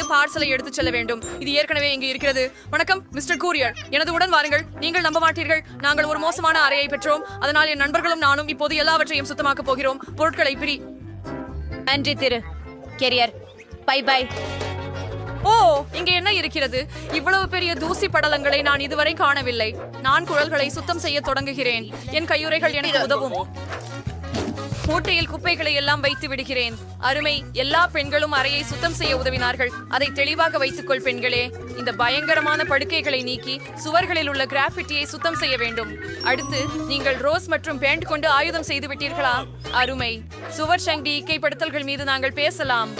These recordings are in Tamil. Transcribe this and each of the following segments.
இருந்து பார்சலை எடுத்துச் செல்ல வேண்டும். இது ஏற்கனவே இங்கு இருக்கிறது. வணக்கம் மிஸ்டர் கூரியர், எனது உடன் வாருங்கள். நீங்கள் நம்ப மாட்டீர்கள், நாங்கள் ஒரு மோசமான அறையை பெற்றோம். அதனால் என் நண்பர்களும் நானும் இப்போது எல்லாவற்றையும் சுத்தமாக்கப் போகிறோம். பொருட்களை பிரி. நன்றி திரு கெரியர். Bye bye. ஓ, இங்கே என்ன இருக்கிறது? இவ்வளவு பெரிய தூசி படலங்களை நான் இதுவரை காணவில்லை. நான் குழல்களை சுத்தம் செய்ய தொடங்குகிறேன். என் கையுறைகள் எனக்கு உதவும். மூட்டையில் குப்பைகளை எல்லாம் வைத்து விடுகிறேன். அருமை. எல்லா பெண்களும் அறையை சுத்தம் செய்ய உதவினார்கள். அதை தெளிவாக வைத்துக்கொள் பெண்களே. இந்த பயங்கரமான படுக்கைகளை நீக்கி சுவர்களில் உள்ள கிராஃபிட்டியை சுத்தம் செய்ய வேண்டும். அடுத்து நீங்கள் ரோஸ் மற்றும் பேண்ட் கொண்டு ஆயுதம் செய்து விட்டீர்களா? அருமை. சுவர் சங்கி இக்கைப்படுத்தல்கள் மீது நாங்கள் பேசலாம்.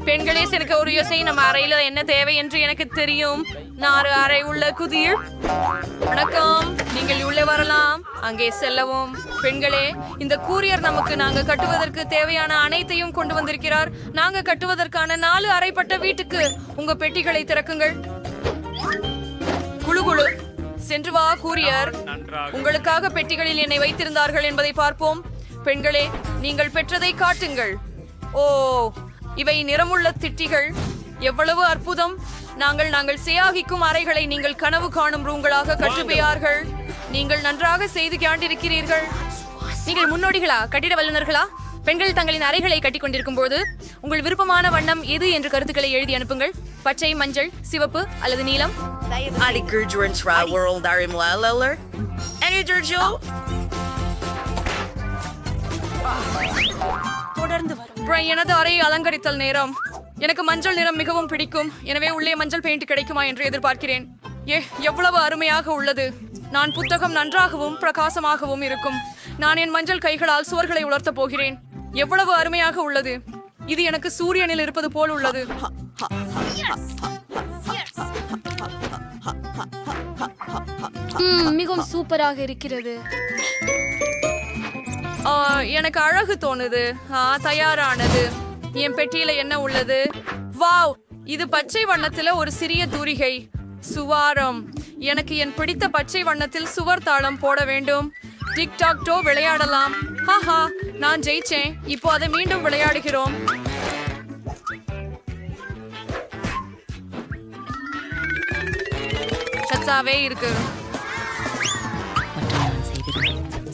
பெண்களே, எனக்கு ஒரு யோசனை. நம்ம அறையில என்ன தேவை என்று எனக்கு தெரியும். 4 அறை உள்ள குதிர். வணக்கம், நீங்கள் உள்ளே வரலாம். அங்கே செல்லவும். பெண்களே, இந்த கூரியர் நமக்கு நாங்க கட்டுவதற்கு தேவையான அனைத்தையும் கொண்டு வந்திருக்கிறார். நாங்க கட்டுவதற்கான 4 அறைப்பட்ட வீட்டுக்கு உங்க பெட்டிகளை திறக்குங்கள். குழு குழு சென்று வா கூரியர். உங்களுக்காக பெட்டிகளில் என்னை வைத்திருந்தார்கள் என்பதை பார்ப்போம். பெண்களே, நீங்கள் பெற்றதை காட்டுங்கள். ஓ, இவை நிறமுள்ள திட்டிகள். எவ்வளவு அற்புதம். நாங்கள் சேயாகிக்கும் அறைகளை நீங்கள் கனவு காணும் ரூம்களாக கட்டுப்பையார்கள். நீங்கள் நன்றாக செய்து காண்டிருக்கிறீர்கள். நீங்கள் முன்னோடிகளா, கட்டிட வல்லுநர்களா? பெண்கள் தங்களின் அறைகளை கட்டிக் கொண்டிருக்கும் போது உங்கள் விருப்பமான வண்ணம் எது என்று கருத்துக்களை எழுதி அனுப்புங்கள். பச்சை, மஞ்சள், சிவப்பு அல்லது நீலம். எனது அறையை அலங்கரித்தல் நேரம். எனக்கு மஞ்சள் நிறம் மிகவும் பிடிக்கும். எனவே உள்ளே மஞ்சள் பெயிண்ட் கிடைக்குமா என்று எதிர்பார்க்கிறேன். எவ்வளவு அருமையாக உள்ளது. நான் புத்தகம் நன்றாகவும் பிரகாசமாகவும் இருக்கும். நான் என் மஞ்சள் கைகளால் சுவர்களை உலர்த்த போகிறேன். எவ்வளவு அருமையாக உள்ளது. இது எனக்கு சூரியனில் இருப்பது போல் உள்ளது. மிகவும் சூப்பராக இருக்கிறது. எனக்கு அழகு தோணுது. தயாரானது. என் பெட்டியில என்ன உள்ளது? வாவ், இது பச்சை வண்ணத்துல ஒரு சிறிய தூரிகை. சுவாரம். எனக்கு என் பிடித்த பச்சை வண்ணத்தில் சுவர் தாளம் போட வேண்டும். டிக்டாக் டோ விளையாடலாம். ஹாஹா, நான் ஜெயிச்சேன். இப்போ அதை மீண்டும் விளையாடுகிறோம். சச்சாவே இருக்கு.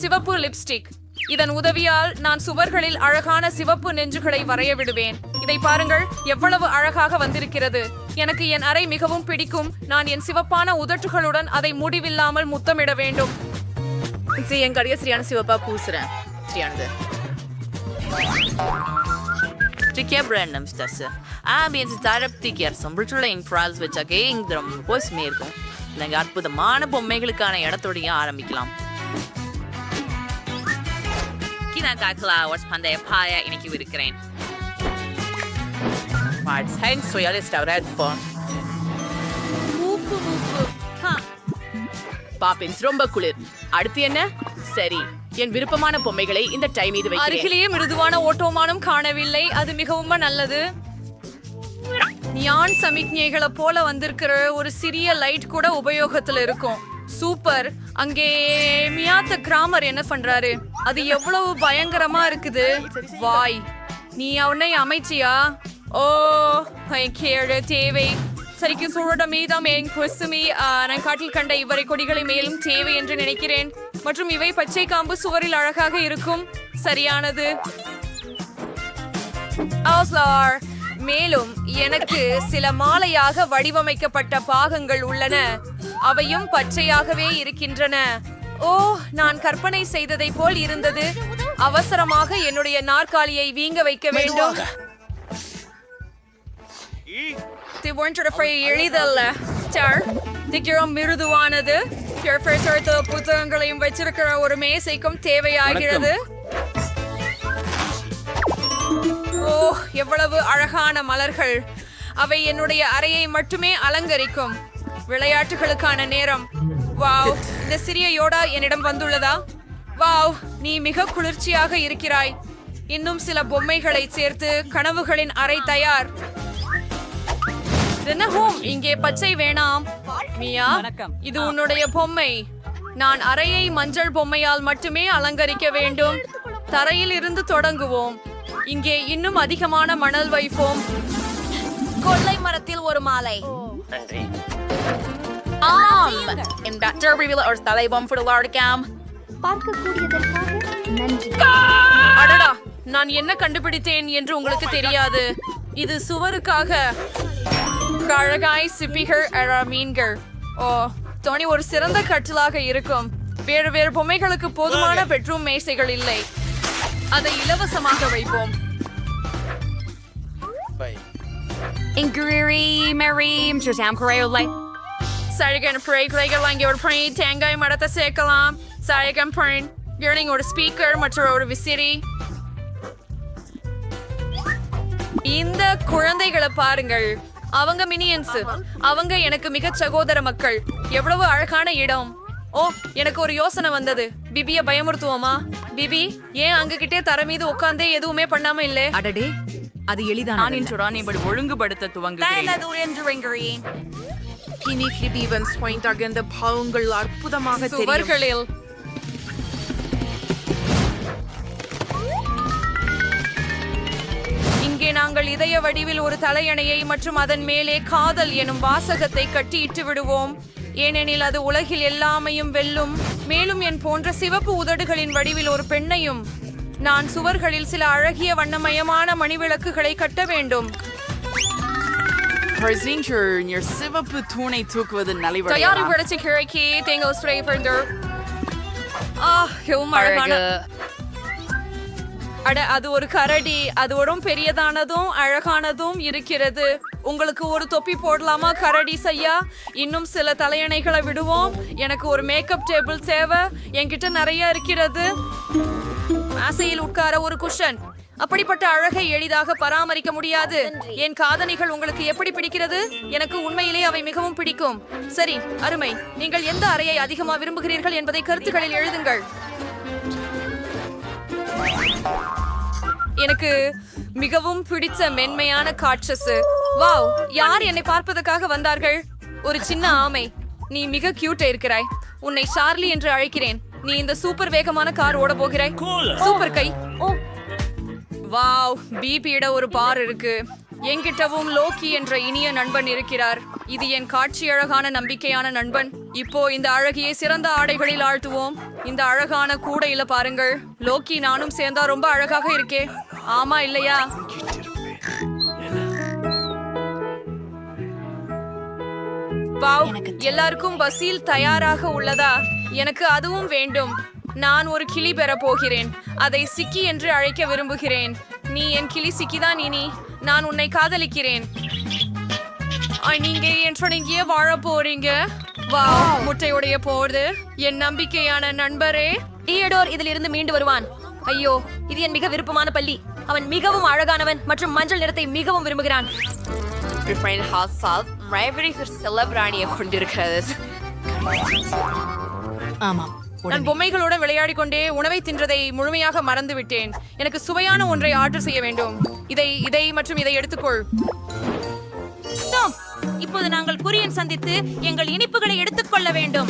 சிவப்பு லிப்ஸ்டிக். இதன் உதவியால் நான் சுவர்களில் அழகான சிவப்பு நெஞ்சுகளை வரைய விடுவேன். இதை பாருங்கள், எவ்வளவு அழகாக வந்திருக்கிறது. எனக்கு என் அறை மிகவும் பிடிக்கும். நான் என் சிவப்பான உதட்டுகளுடன் அதை முடிவில்லாமல் முத்தமிட வேண்டும். என் கடைய சரியான சிவப்பா பூசுறேன். சரியானது. அற்புதமான பொம்மைகளுக்கான இடத்தோடைய ஆரம்பிக்கலாம். இன்னைக்கு இருக்கிறேன். பாப்பின்ஸ் ரொம்ப குளிர். அடுத்து என்ன? சரி, என் விருப்பமான பொம்மைகளை இந்த டைம் மீது வைக்கிறேன். அருகிலேயே மிருதுவான ஓட்டோமானம் காணவில்லை. அது மிகவும் நல்லது. நியான் சமிக்ஞைகளை போல வந்திருக்கிற ஒரு சிறிய லைட் கூட உபயோகத்துல இருக்கும். சூப்பர். அங்கே மியாத்த கிராமர் என்ன பண்றாரு? அது எவ்வளவு பயங்கரமா இருக்குது. வாய், நீ அவனை அமைச்சியா? ஓ, கேடு தேவை. சரிக்கு சுழட மீதம் என் குசுமி. நான் காட்டில் கண்ட இவரை கொடிகளை மேலும் தேவை என்று நினைக்கிறேன். மற்றும் இவை பச்சை காம்பு சுவரில் அழகாக இருக்கும். சரியானது. மேலும் எனக்கு சில மாலையாக வடிவமைக்கப்பட்ட பாகங்கள் உள்ளன. அவையும் பச்சையாகவே இருக்கின்றன. ஓ, நான் கற்பனை செய்ததை போல் இருந்தது. அவசரமாக என்னுடைய நாற்காலியை வீங்க வைக்க வேண்டும். எளிதல்ல. மிருதுவானது. புத்தகங்களையும் வச்சிருக்கிற ஒரு மேசைக்கும் தேவையாகிறது. ஓ, எவ்வளவு அழகான மலர்கள். அவை என்னுடைய அறையை மட்டுமே அலங்கரிக்கும். விளையாட்டுகளுக்கான நேரம். வாவ், இந்த சிறிய யோடா என்னிடம் வந்துள்ளதா? வாவ், நீ மிக குளிர்ச்சியாக இருக்கிறாய். இன்னும் சில பொம்மைகளை சேர்த்து கனவுகளின் அறை தயார். இங்கே பச்சை வேணாம். மியா, இது உன்னுடைய பொம்மை. நான் அறையை மஞ்சள் பொம்மையால் மட்டுமே அலங்கரிக்க வேண்டும். தரையில் இருந்து தொடங்குவோம். இங்கே இன்னும் அதிகமான மணல் வைப்போம். கொள்ளை மரத்தில் ஒரு மாலை. இந்த டர்பிவில் ஒரு தலைபம் புடலாடுக்காம். பார்க்கக்கூடியதற்காக நன்றி. அடடா, நான் என்ன கண்டுபிடித்தேன் என்று உங்களுக்கு தெரியாது. இது சுவருக்காக அழகாய் சிப்பிகள் மீன்கள். ஓ, தோனி ஒரு சிறந்த கட்டிலாக இருக்கும். வேறு வேறு பொம்மைகளுக்கு போதுமான பெட்ரூம் மேசைகள் இல்லை. அதை இலவசமாக வைப்போம். சழகன் பிரைகள் அங்கே ஒரு பிரை தேங்காய் மரத்தை சேர்க்கலாம். சழகன் பிரைன் ஒரு ஸ்பீக்கர் மற்றும் ஒரு விசிறி. இந்த குழந்தைகளை பாருங்கள். அவங்க மினியன்ஸ். அவங்க எனக்கு மிக சகோதர மக்கள். எவ்வளவு அழகான இடம். ஓ, எனக்கு ஒரு யோசனை வந்தது. பிபிய பயமுறுத்துவோமா? பிபி, ஏன் அங்ககிட்டே தர மீது உட்கார்ந்தே எதுவுமே பண்ணாம இல்ல? அடடே, அது எளிதான. நான் இன்றுதான் இப்படி ஒழுங்குபடுத்த துவங்குகிறேன். கினிக்கி டீவன்ஸ் பாயிண்ட் அகந்த பாவங்கள் அற்புதமாக தெரியும். சுவர்களில் இங்கே நாங்கள் இதய வடிவில் ஒரு தலையணையை மற்றும் அதன் மேலே காதல் எனும் வாசகத்தை கட்டியிட்டு விடுவோம். ஏனெனில் அது உலகில் எல்லாமையும் வெல்லும். மேலும் என் போன்ற சிவப்பு உதடுகளின் வடிவில் ஒரு பெண்ணையும். நான் சுவர்களில் சில அழகிய வண்ணமயமான மணிவிளக்குகளை கட்ட வேண்டும். சிவப்பு தூணை தூக்குவது தயாரி படைச்ச கிழக்கி தேங்காய் ஸ்ப்ரே பண்ணு. அழகான. அட, அது ஒரு கரடி. அது ஒரு பெரியதானதும் அழகானதும் இருக்கிறது. உங்களுக்கு ஒரு தொப்பி போடலாமா கரடி செய்யா? இன்னும் சில தலையணைகளை விடுவோம். எனக்கு ஒரு மேக்கப் டேபிள் தேவை. என்கிட்ட நிறைய இருக்கிறது. ஆசையில் உட்கார ஒரு குஷன். அப்படிப்பட்ட அழகை எளிதாக பராமரிக்க முடியாது. என் காதணிகள் உங்களுக்கு எப்படி பிடிக்கிறது? எனக்கு உண்மையிலே அவை மிகவும் பிடிக்கும். சரி, அருமை. நீங்கள் எந்த அறையை அதிகமாக விரும்புகிறீர்கள் என்பதை கருத்துக்களில் எழுதுங்கள். எனக்கு மிகவும் பிடிச்ச மென்மையான காட்சஸ். வாவ், யார் என்னை பார்ப்பதற்காக வந்தார்கள்? ஒரு சின்ன ஆமை. நீ மிக கியூட்டா இருக்கிறாய். உன்னை சார்லி என்று அழைக்கிறேன். நீ இந்த சூப்பர் வேகமான கார் ஓட போகிறாய். சூப்பர் கை. வாவ், பிபியிட ஒரு பார் இருக்கு. என்கிட்டவும் லோக்கி என்ற இனிய நண்பன் இருக்கிறார். இது என் காட்சி அழகான நம்பிக்கையான நண்பன். இப்போ இந்த அழகியை சிறந்த ஆடைகளில் ஆழ்த்துவோம். இந்த அழகான கூடையில பாருங்கள். லோக்கி நானும் சேர்ந்தா ரொம்ப அழகாக இருக்கே. ஆமா இல்லையா? வாவ், எல்லாருக்கும் பஸ்ஸில் தயாராக உள்ளதா? எனக்கு அதுவும் வேண்டும். நான் ஒரு கிளி பெற போகிறேன். அதை சிக்கி என்று அழைக்க விரும்புகிறேன். நீ என் கிளி சிக்கிதான் இனி. நான் உன்னை காதலிக்கிறேன். நீங்க என் இங்கே வாழ போறீங்க. வாவ், முட்டையுடைய போது என் நம்பிக்கையான நண்பரே. தியடோர் இதில் இருந்து மீண்டு வருவான். ஐயோ, இது என் மிக விருப்பமான பள்ளி. அவன் மிகவும் அழகானவன் மற்றும் மஞ்சள் நிறத்தை மிகவும் விரும்புகிறான். ஆமாம், நான் பொம்மைகளுடன் விளையாடிக் கொண்டே உணவை தின்றதை முழுமையாக மறந்து விட்டேன். எனக்கு சுவையான ஒன்றை ஆர்டர் செய்ய வேண்டும். இதை மற்றும் இதை எடுத்துக்கொள். இப்போது நாங்கள் குரியன் சந்தித்து எங்கள் இனிப்புகளை எடுத்துக்கொள்ள வேண்டும்.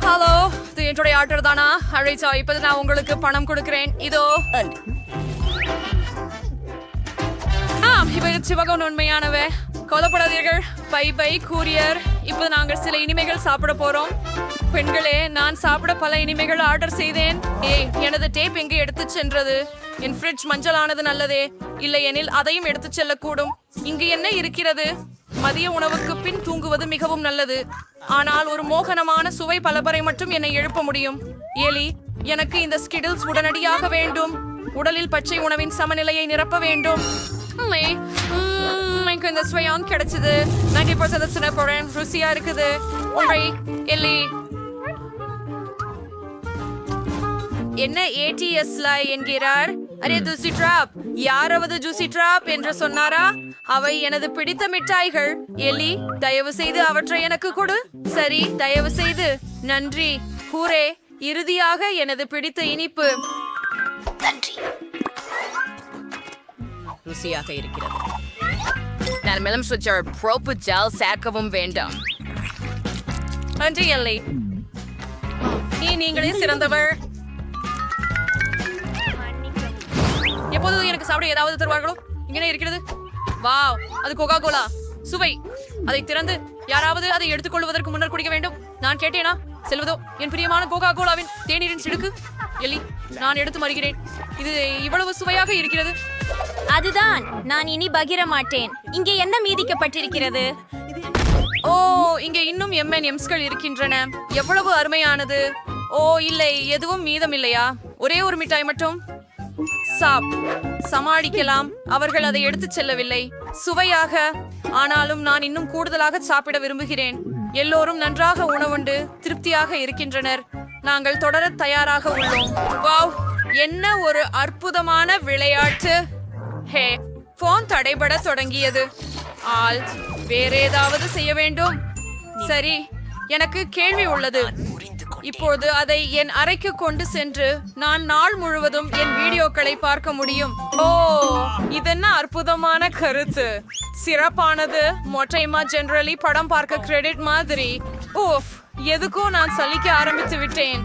ஹலோ, இது என்னுடைய ஆர்டர் தானா? அழைச்சா, இப்போது நான் உங்களுக்கு பணம் கொடுக்கிறேன். இதோ. இவை சிவகம் உண்மையானவே. கவலைப்படாதீர்கள். Bye bye courier. இப்போ நாங்கள் சில இனிமைகள் சாப்பிட போறோம். பெண்களே, நான் சாப்பிட பல இனிமைகள் ஆர்டர் செய்தேன். எனது டேப் எங்கே எடுத்து சென்றது? என் ஃப்ரிட்ஜ் மஞ்சளானது நல்லதே. இல்லை எனில் அதையும் எடுத்து செல்லக்கூடும். இங்கு என்ன இருக்கிறது? மதிய உணவுக்கு பின் தூங்குவது மிகவும் நல்லது. ஆனால் ஒரு மோகனமான சுவை பலபரை மட்டும் என்னை எழுப்ப முடியும். எலி, எனக்கு இந்த ஸ்கிடில்ஸ் உடனடியாக வேண்டும். உடலில் பச்சை உணவின் சமநிலையை நிரப்ப வேண்டும். எனக்கு இந்த ஸ்வயம் கிடைச்சது. 90% போறேன். ருசியா இருக்குது. ஒன்றை எல்லி. என்ன ஏடிஎஸ்ல என்கிறார்? Array, juicy drop. யாராவது ஜூசி டிராப் என்று சொன்னாரா? அவை எனது பிடித்த மிட்டாய்கள். எல்லி, தயவு செய்து அவற்றை எனக்கு கொடு. சரி, தயவு செய்து. நன்றி. ஹூரே, இறுதியாக எனது பிடித்த இனிப்பு. நன்றி. ருசியாக இருக்கிறது. நான் மேலும் சுவிட்சர் ப்ரோப்பு ஜெல் சேர்க்கவும் வேண்டும். நன்றி எல்லை. நீங்களே சிறந்தவர். எப்போது எனக்கு சாப்பிட ஏதாவது தருவார்களோ? இங்கே இருக்கிறது. வாவ், அது கோகா கோலா. சுவை. அதை திறந்து யாராவது அதை எடுத்துக்கொள்வதற்கு முன்னர் குடிக்க வேண்டும். நான் கேட்டேனா? செல்வதோ என் பிரியமான கோகா கோலாவின் தேநீரின் சிடுக்கு. எல்லி, நான் எடுத்து மறுகிறேன். இது இவ்வளவு சுவையாக இருக்கிறது. அதுதான், நான் இனி பகிர மாட்டேன். இங்கே என்ன மீதிக்கப்பட்டிருக்கிறது? ஓ, இங்கே இன்னும் M&Msகள் இருக்கின்றன. எவ்வளவு அருமையானது. ஓ இல்லை, எதுவும் மீதம் இல்லையா? ஒரே ஒரு மிட்டாய் மட்டும். சமாளிக்கலாம். அவர்கள் அதை எடுத்துச் செல்லவில்லை. சுவையாக. ஆனாலும் நான் இன்னும் கூடுதலாக சாப்பிட விரும்புகிறேன். எல்லோரும் நன்றாக உணவுண்டு திருப்தியாக இருக்கின்றனர். நாங்கள் தொடர தயாராக உள்ளோம். வாவ், என்ன ஒரு அற்புதமான விளையாட்டு. ஹே, போன் தடைபட தொடங்கியது. வேற ஏதாவது செய்ய வேண்டும். சரி, எனக்கு கேள்வி உள்ளது. இப்போது அதை என் அறைக்கு கொண்டு சென்று நான் நாள் முழுவதும் என் வீடியோக்களை பார்க்க முடியும். ஓ, இதென்ன அற்புதமான கருத்து. சிறப்பானது. மொட்டைமா ஜெனரலி படம் பார்க்க கிரெடிட் மாதிரி. ஓஃப், எதுக்கோ நான் சலிக்க ஆரம்பித்து விட்டேன்.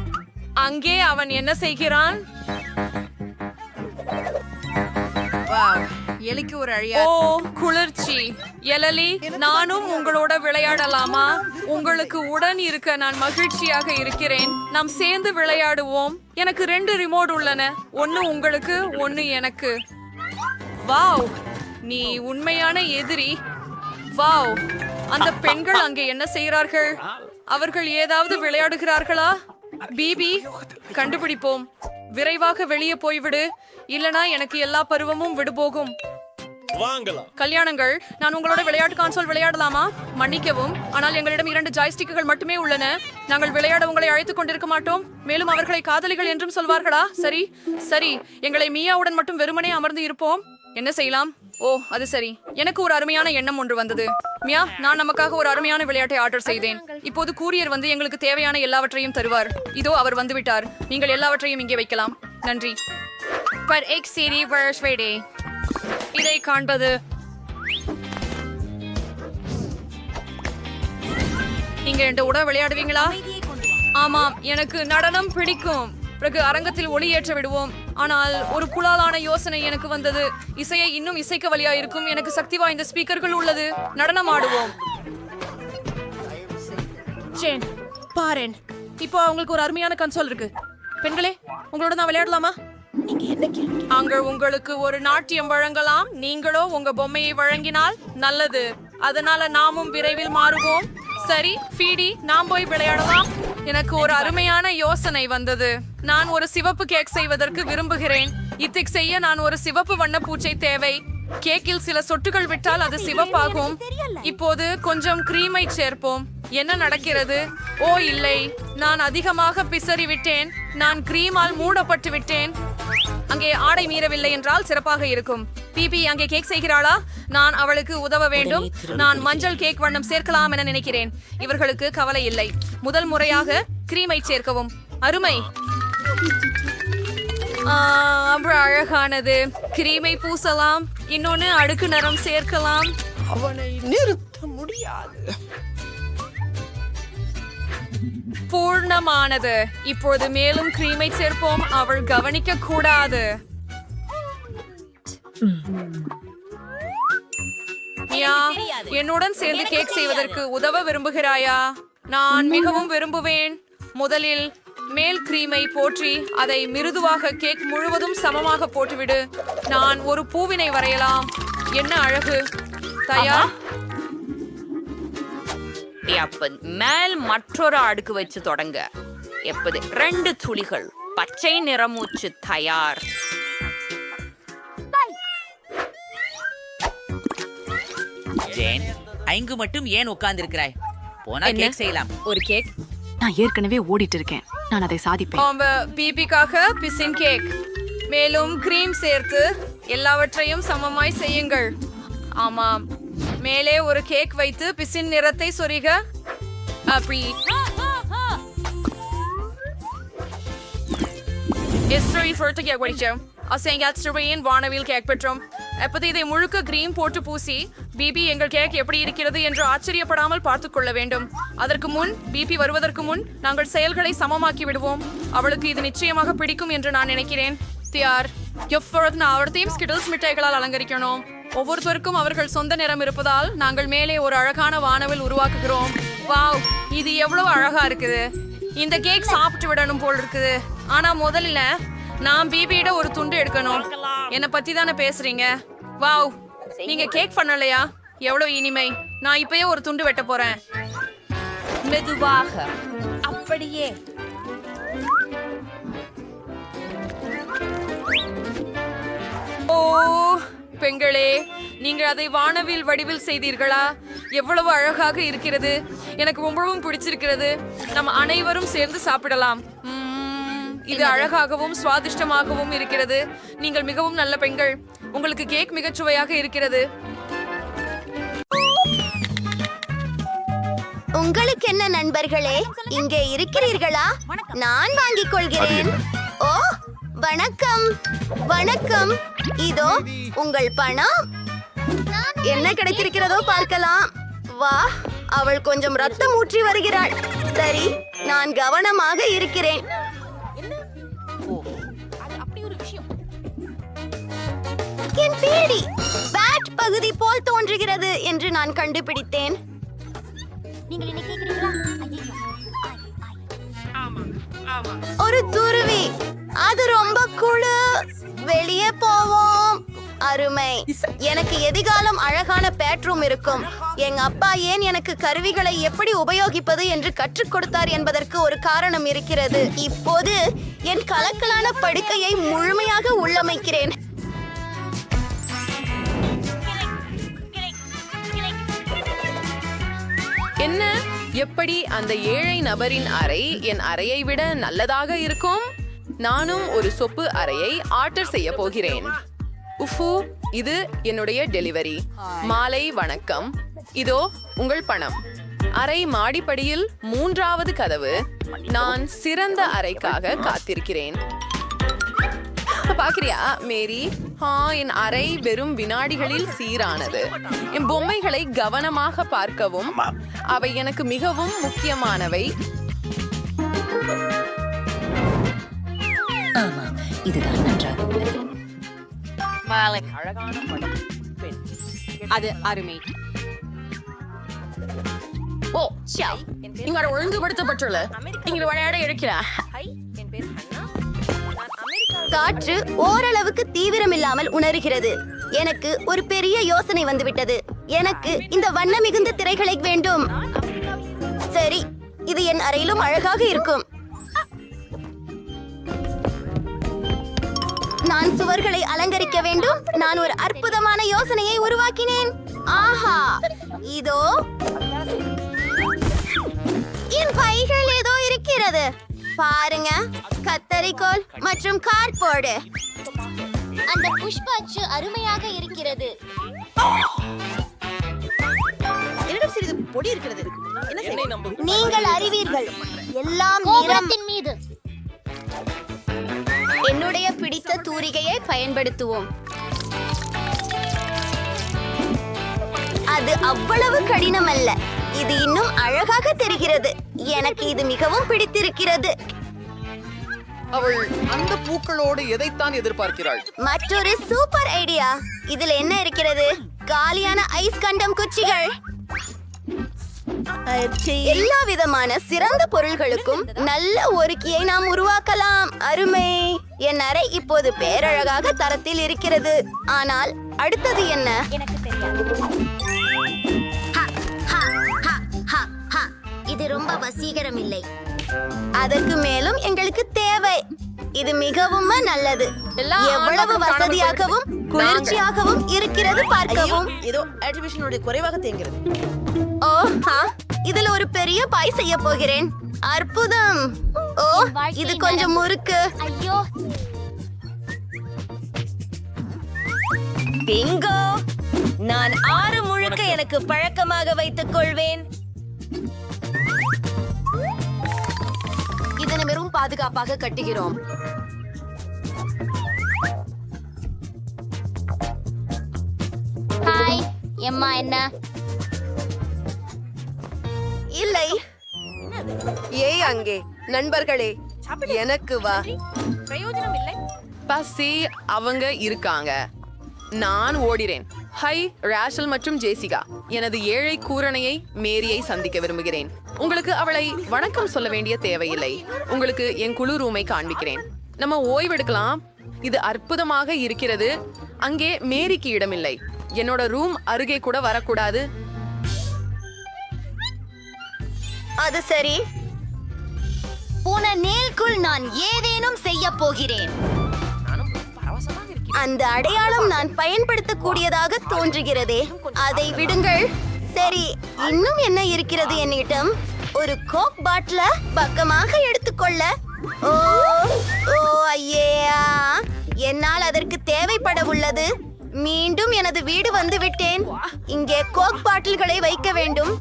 அங்கே அவன் என்ன செய்கிறான்? எலிக்கு ஒரு அழியா. ஓ, குளிர்ச்சி. எலலி, நானும் உங்களோட விளையாடலாமா? உங்களுக்கு உடன் இருக்க நான் மகிழ்ச்சியாக இருக்கிறேன். நாம் சேர்ந்து விளையாடுவோம். எனக்கு 2 ரிமோட் உள்ளன. ஒன்னு உங்களுக்கு, ஒன்னு எனக்கு. வாவ், நீ உண்மையான எதிரி. வாவ், அந்த பெண்கள் அங்கே என்ன செய்கிறார்கள்? அவர்கள் ஏதாவது விளையாடுகிறார்களா? பிபி, கண்டுபிடிப்போம். விரைவாக வெளியே போய்விடு, இல்லனா எனக்கு எல்லா பருவமும் விடுபோகும். கல்யாணங்கள், நான் உங்களோட விளையாட்டு கான்சோல் விளையாடலாமா? மன்னிக்கவும், ஆனால் எங்களிடம் 2 ஜாய்ஸ்டிக்குகள் மட்டுமே உள்ளன. நாங்கள் விளையாட உங்களை அழைத்துக் கொண்டிருக்க மாட்டோம். மேலும் அவர்களை காதலிகள் என்றும் சொல்வார்களா? சரி சரி, எங்களை மியாவுடன் மட்டும் வெறுமனே அமர்ந்து இருப்போம். என்ன செய்யலாம்? ஓ, அது சரி. எனக்கு ஒரு அருமையான எண்ணம் ஒன்று வந்தது. மியா, நான் நமக்காக ஒரு அருமையான விளையாட்டை ஆர்டர் செய்தேன். இப்போது கூரியர் வந்து எங்களுக்கு தேவையான எல்லாவற்றையும் தருவார். இதோ அவர் வந்துவிட்டார். நீங்கள் எல்லாவற்றையும் இங்கே வைக்கலாம். நன்றி. இதை காண்பது. நீங்க 2 உட விளையாடுவீங்களா? ஆமாம், எனக்கு நடனம் பிடிக்கும். பிறகு அரங்கத்தில் ஒளி ஏற்ற விடுவோம். ஆனால் ஒரு குழாலான யோசனை எனக்கு வந்தது. இசையை இன்னும் இசைக்க வழியா இருக்கும். எனக்கு சக்தி வாய்ந்த ஸ்பீக்கர்கள் உள்ளது. நடனம் ஆடுவோம். ஜேன், பாரேன். இப்போ அவங்களுக்கு ஒரு அருமையான கன்சோல் இருக்கு. பெண்களே, உங்களோட நான் விளையாடலாமா? அங்க உங்களுக்கு ஒரு நாட்டியம் வழங்கலாம். நீங்களோ உங்க பொம்மையை வழங்கினால் நல்லது. அதனால நாமும் விரைவில் மாறுவோம். சரி ஃபீடி, நாம் போய் விளையாடலாம். எனக்கு ஒரு அருமையான யோசனை வந்தது. நான் ஒரு சிவப்பு கேக் செய்வதற்கு விரும்புகிறேன். இத்திக் செய்ய நான் ஒரு சிவப்பு வண்ண பூச்சை தேவை. கேக்கில் சில சொட்டுகள் விட்டால் அது சிவப்பாகும். இப்போது கொஞ்சம் கிரீமை சேர்ப்போம். என்ன நடக்கிறது? ஓ இல்லை, நான் அதிகமாக பிசறி விட்டேன். நான் கிரீமால் மூடப்பட்டு விட்டேன். அங்கே ஆடை மீறவில்லை என்றால் சிறப்பாக இருக்கும். பிபி அங்கே கேக் செய்கிறாளா? நான் அவளுக்கு உதவ வேண்டும். நான் மஞ்சள் கேக் வண்ணம் சேர்க்கலாம் என நினைக்கிறேன். இவர்களுக்கு கவலை இல்லை. முதல் முறையாக கிரீமை சேர்க்கவும். அருமை. அழகானது. கிரீமை பூசலாம். இன்னொன்னு அடுக்கு நிறம் சேர்க்கலாம். அவனை நிறுத்த முடியாது. பூர்ணமானது. இப்போது மேலும் கிரீமை சேர்ப்போம். அவள் கவனிக்க கூடாது. என்னுடன் சேர்ந்து கேக் செய்வதற்கு உதவ விரும்புகிறாயா? நான் மிகவும் விரும்புவேன். முதலில் மேல் கிரீமை போற்றி அதை மிருதுவாக கேக் முழுவதும் சமமாக போட்டுவிடு. நான் ஒரு பூவினை வரையலாம். என்ன அழகு. தயார். மேல் மற்றொரு அடுக்கு வச்சு தொடங்க. எப்பது 2 துளிகள் பச்சை நிறமூச்சு தயார். ஜேன், ஐங்கு மட்டும் ஏன் உட்கார்ந்து இருக்கிறாய்? போனா கேக் செய்யலாம். ஒரு கேக். நான் ஏற்கனவே ஓடிட்டு இருக்கேன். நான் அதை சாதிப்பேன். பிபிக்காக பிசின் கேக். மேலும் கிரீம் சேர்த்து எல்லாவற்றையும் சமமாய் செய்யுங்கள். ஆமாம், மேலே ஒரு கேக் வைத்து பிசின் நிறத்தை சொரிக. அப்படி வானவில் கேக் பெற்றோம். அப்போது இதை முழுக்க கிரீம் போட்டு பூசி பிபி எங்கள் கேக் எப்படி இருக்கிறது என்று ஆச்சரியப்படாமல் பார்த்துக் கொள்ள வேண்டும். அதற்கு முன் பிபி வருவதற்கு முன் நாங்கள் செயல்களை சமமாக்கி விடுவோம். அவளுக்கு இது நிச்சயமாக பிடிக்கும் என்று நான் நினைக்கிறேன். தியார் எப்பொழுது நான் அவர்த்தையும் ஸ்கிட்டில்ஸ் மிட்டாய்களால் அலங்கரிக்கணும். ஒவ்வொருத்தருக்கும் அவர்கள் சொந்த நிறம் இருப்பதால் நாங்கள் மேலே ஒரு அழகான வானவில் உருவாக்குகிறோம். வாவ், இது எவ்வளவு அழகா இருக்குது. இந்த கேக் சாப்பிட்டு விடணும் போல் இருக்குது. ஆனா முதல்ல நான் பிபியிட ஒரு துண்டு எடுக்கணும். என்னை பத்தி தானே பேசுறீங்க. வாவ், நீங்க கேக் பண்ணலையா? எவ்வளவு இனிமை. நான் இப்பயே ஒரு துண்டு வெட்ட போறேன். மெதுவாக அப்படியே. ஓ பெண்களே, நீங்கள் அதை வானவில் வடிவில் செய்தீர்களா? எவ்வளவு அழகாக இருக்கிறது. எனக்கு ரொம்பவும் பிடிச்சிருக்கிறது. நம்ம அனைவரும் சேர்ந்து சாப்பிடலாம். இது அழகாகவும் சுவாதிஷ்டமாகவும் இருக்கிறது. நீங்கள் மிகவும் நல்ல பெண்கள். உங்களுக்கு கேக் மிகச் சுவையாக இருக்கிறது. உங்களுக்கு என்ன நண்பர்களே, இங்கே இருக்கிறீர்களா? நான் வாங்கிக் கொள்கிறேன். ஓ வணக்கம் வணக்கம். இதோ உங்கள் பணம். என்ன கிடைத்திருக்கிறதோ பார்க்கலாம். வா, அவள் கொஞ்சம் ரத்தம் ஊற்றி வருகிறாள். சரி, நான் கவனமாக இருக்கிறேன். என் பேடி பேட் பகுதி போல் தோன்றுகிறது என்று நான் கண்டுபிடித்தேன். ஒரு துருவி, அது ரொம்ப குழு. வெளியே போவோம். அருமை. எனக்கு எதிர்காலம் அழகான பெட்ரூம் இருக்கும். எங்க அப்பா ஏன் எனக்கு கருவிகளை எப்படி உபயோகிப்பது என்று கற்றுக் கொடுத்தார் என்பதற்கு ஒரு காரணம் இருக்கிறது. இப்போது என் கலக்கலான படுக்கையை முழுமையாக உள்ளமைக்கிறேன். என்ன, எப்படி அந்த ஏழை நபரின் அறை என் அறையை விட நல்லதாக இருக்கும்? நானும் ஒரு சொப்பு அறையை ஆர்டர் செய்ய போகிறேன். உஃபு, இது என்னுடைய டெலிவரி. மாலை வணக்கம். இதோ உங்கள் பணம். அறை மாடிப்படியில் 3வது கதவு. நான் சிறந்த அறைக்காக காத்திருக்கிறேன். பாக்குறியா மேரி? என் அறை வெறும் வினாடிகளில் சீரானது. என் பொம்மைகளை கவனமாக பார்க்கவும். அவை எனக்கு மிகவும் முக்கியமானவை. இதுதான் நன்றாக உள்ளது. அழகான படம். பெண். அது அருமை. ஓ ச்சா, இங்க ஒழுங்குபடுத்தப்பட்டுள்ள நீங்கள் விளையாட இருக்கிறா. காற்று ஓரளவுக்கு தீவிரமில்லாமல் உணர்கிறது. எனக்கு ஒரு பெரிய யோசனை வந்துவிட்டது. எனக்கு இந்த வண்ண மிகுந்த திரைகளை வேண்டும். சரி, இது என் அறையிலும் அழகாக இருக்கும். நான் சுவர்களை அலங்கரிக்க வேண்டும். நான் ஒரு அற்புதமான யோசனையை உருவாக்கினேன். ஆஹா, இதோ என் பைகள் ஏதோ இருக்கிறது. பாருங்க, கத்தரிக்கோல் மற்றும் கார்ட்போர்டு. அந்த புஷ்ப அச்சு அருமையாக இருக்கிறது. என்னிடம் சிறிது பொடி இருக்கிறது. நீங்கள் அறிவீர்கள், எல்லாம் நிறத்தின் மீது. என்னுடைய பிடித்த தூரிகையை பயன்படுத்துவோம். அது அவ்வளவு கடினம் அல்ல. இது இன்னும் அழகாக தெரிகிறது. எனக்கு இது மிகவும் பிடித்திருக்கிறது. அவள் அந்த பூக்களோடு எதைத்தான் எதிர்பார்க்கிறாள்? மற்றொரு சூப்பர் ஐடியா. இதில் என்ன இருக்கிறது? காலியான ஐஸ் கண்டம் குச்சிகள். எல்லா விதமான சிறந்த பொருள்களுக்கும் நல்ல ஒருக்கியை நாம் உருவாக்கலாம். அருமை. என் அறை இப்போது பேரழகாக தரத்தில் இருக்கிறது. ஆனால் அடுத்தது என்ன? எனக்கு தெரியாது. இது ரொம்ப வசீகரம் இல்லை. அதற்கு மேலும் எங்களுக்கு தேவை. இது மிகவும் நல்லது. எவ்வளவு வசதியாகவும் குளிர்ச்சியாகவும் இருக்கிறது பார்க்கவும். ஏதோ ஆக்டிவேஷனுடைய குறைவாக தேங்கிறது. ஓ இதில் ஒரு பெரிய பாய் செய்ய போகிறேன். அற்புதம். ஓ, இது கொஞ்சம் முறுக்கு. ஐயோ, பிங்கோ. நான் 6 முழுக்க எனக்கு பழக்கமாக வைத்துக் கொள்வேன். இதனை வெறும் பாதுகாப்பாக கட்டுகிறோம். ஹாய், எம்மா என்ன இல்லை. ஏய் அங்கே நண்பர்களே, எனக்கு வா. பசி அவங்க இருக்காங்க. நான் ஓடிறேன். ஹை ராஷல் மற்றும் ஜேசிகா, எனது ஏழை கூரணையை மேரியை சந்திக்க விரும்புகிறேன். உங்களுக்கு அவளை வணக்கம் சொல்ல வேண்டிய தேவையில்லை. உங்களுக்கு என் குழு ரூமை காண்பிக்கிறேன். நம்ம ஓய்வெடுக்கலாம். இது அற்புதமாக இருக்கிறது. அங்கே மேரிக்கு இடமில்லை. என்னோட ரூம் அருகே கூட வரக்கூடாது. அது சரி. போன நேல்குள் நான் ஏதேனும் செய்ய போகிறேன். அந்த அடையாளம் நான் பயன்படுத்தக்கூடியதாக தோன்றுகிறதே. அதை விடுங்கள். சரி, இன்னும் என்ன இருக்கிறது என்னிடம்? ஒரு கோக் பாட்டில பக்கமாக எடுத்துக்கொள்ள. ஓ ஓ ஐயா, என்னால் அதற்கு தேவைப்பட உள்ளது. மீண்டும் எனது வீடு வந்து விட்டேன். இங்கே கோக் பாட்டில்களை வைக்க வேண்டும்.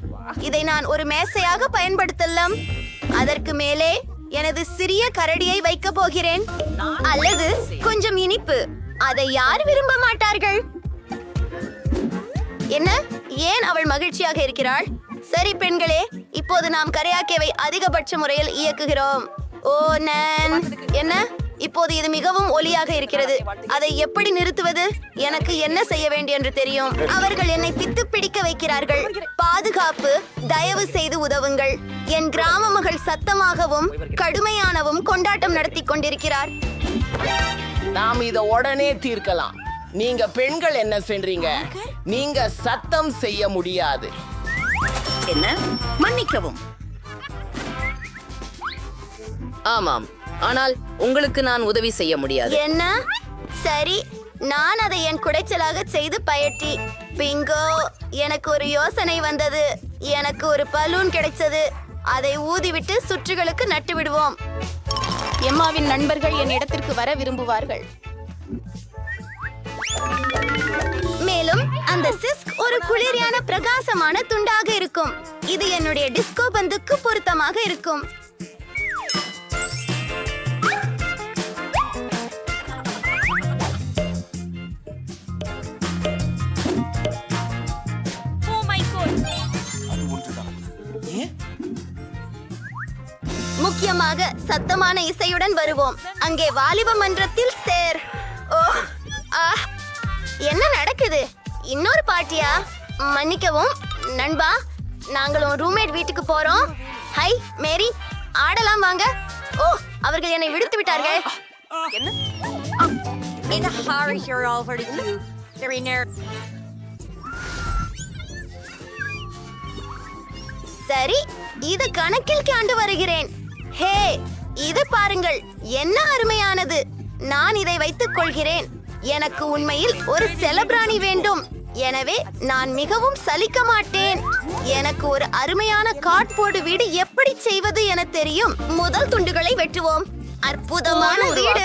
இதை நான் ஒரு மேசையாக பயன்படுத்தலாம். அதற்கு மேலே எனது சிறிய கரடியை வைக்க போகிறேன். அல்லது கொஞ்சம் இனிப்பு. அதை யார் விரும்ப மாட்டார்கள்? என்ன, ஏன் அவள் மகிழ்ச்சியாக இருக்கிறாள்? சரி பெண்களே, இப்போது நாம் கரையாக்கேவை அதிகபட்ச முறையில் இயக்குகிறோம். ஓ நான் என்ன, இப்போது இது மிகவும் ஒலியாக இருக்கிறது. அதை எப்படி நிறுத்துவது? எனக்கு என்ன செய்ய வேண்டும் என்று தெரியும். அவர்கள் என்னை பித்து பிடிக்க வைக்கிறார்கள். பாதுகாப்பு, தயவு செய்து உதவுங்கள். என் கிராம மகள் சத்தமாகவும் கடுமையானவும் கொண்டாட்டம் நடத்தி கொண்டிருக்கிறார். நாம் இத உடனே தீர்க்கலாம். நீங்க பெண்கள் என்ன செய்றீங்க? நீங்க சத்தம் செய்ய முடியாது. என்ன, மன்னிக்கவும். ஆமாம், ஆனால் உங்களுக்கு நான் உதவி செய்ய முடியாது. என்ன? சரி, நான் அதை என் குடைச்சலாக செய்து பயட்டி. பிங்கோ, எனக்கு ஒரு யோசனை வந்தது. எனக்கு ஒரு பலூன் கிடைச்சது. அதை ஊதிவிட்டு சுற்றுகளுக்கு நட்டு விடுவோம். எம்மாவின் நண்பர்கள் என் இடத்திற்கு வர விரும்புவார்கள். மேலும் அந்த சிஸ்க் ஒரு குளிரியான பிரகாசமான துண்டாக இருக்கும். இது என்னுடைய டிஸ்கோ பந்துக்கு பொருத்தமாக இருக்கும். முக்கியமாக சத்தமான இசையுடன் வருவோம். அங்கே வாலிப மன்றத்தில் சேர். ஓ ஆ, என்ன நடக்குது? இன்னொரு பார்ட்டியா? மன்னிக்கவும் நண்பா, நாங்களும் ரூம்மேட் வீட்டுக்கு போறோம். ஹை மேரி, ஆடலாம் வாங்க. ஓ, அவர்கள் என்னை விடுத்து விட்டார்கள். சரி, இது கணக்கில் காண்டு வருகிறேன். ஹே, இது பாருங்கள், என்ன அருமையானது. நான் இதை வைத்துக் கொள்கிறேன். எனக்கு உண்மையில் ஒரு செலபிராணி வேண்டும். எனவே நான் மிகவும் சலிக்க மாட்டேன். எனக்கு ஒரு அருமையான கார்ட்போர்டு வீடு எப்படி செய்வது என தெரியும். முதல் துண்டுகளை வெட்டுவோம். அற்புதமான வீடு.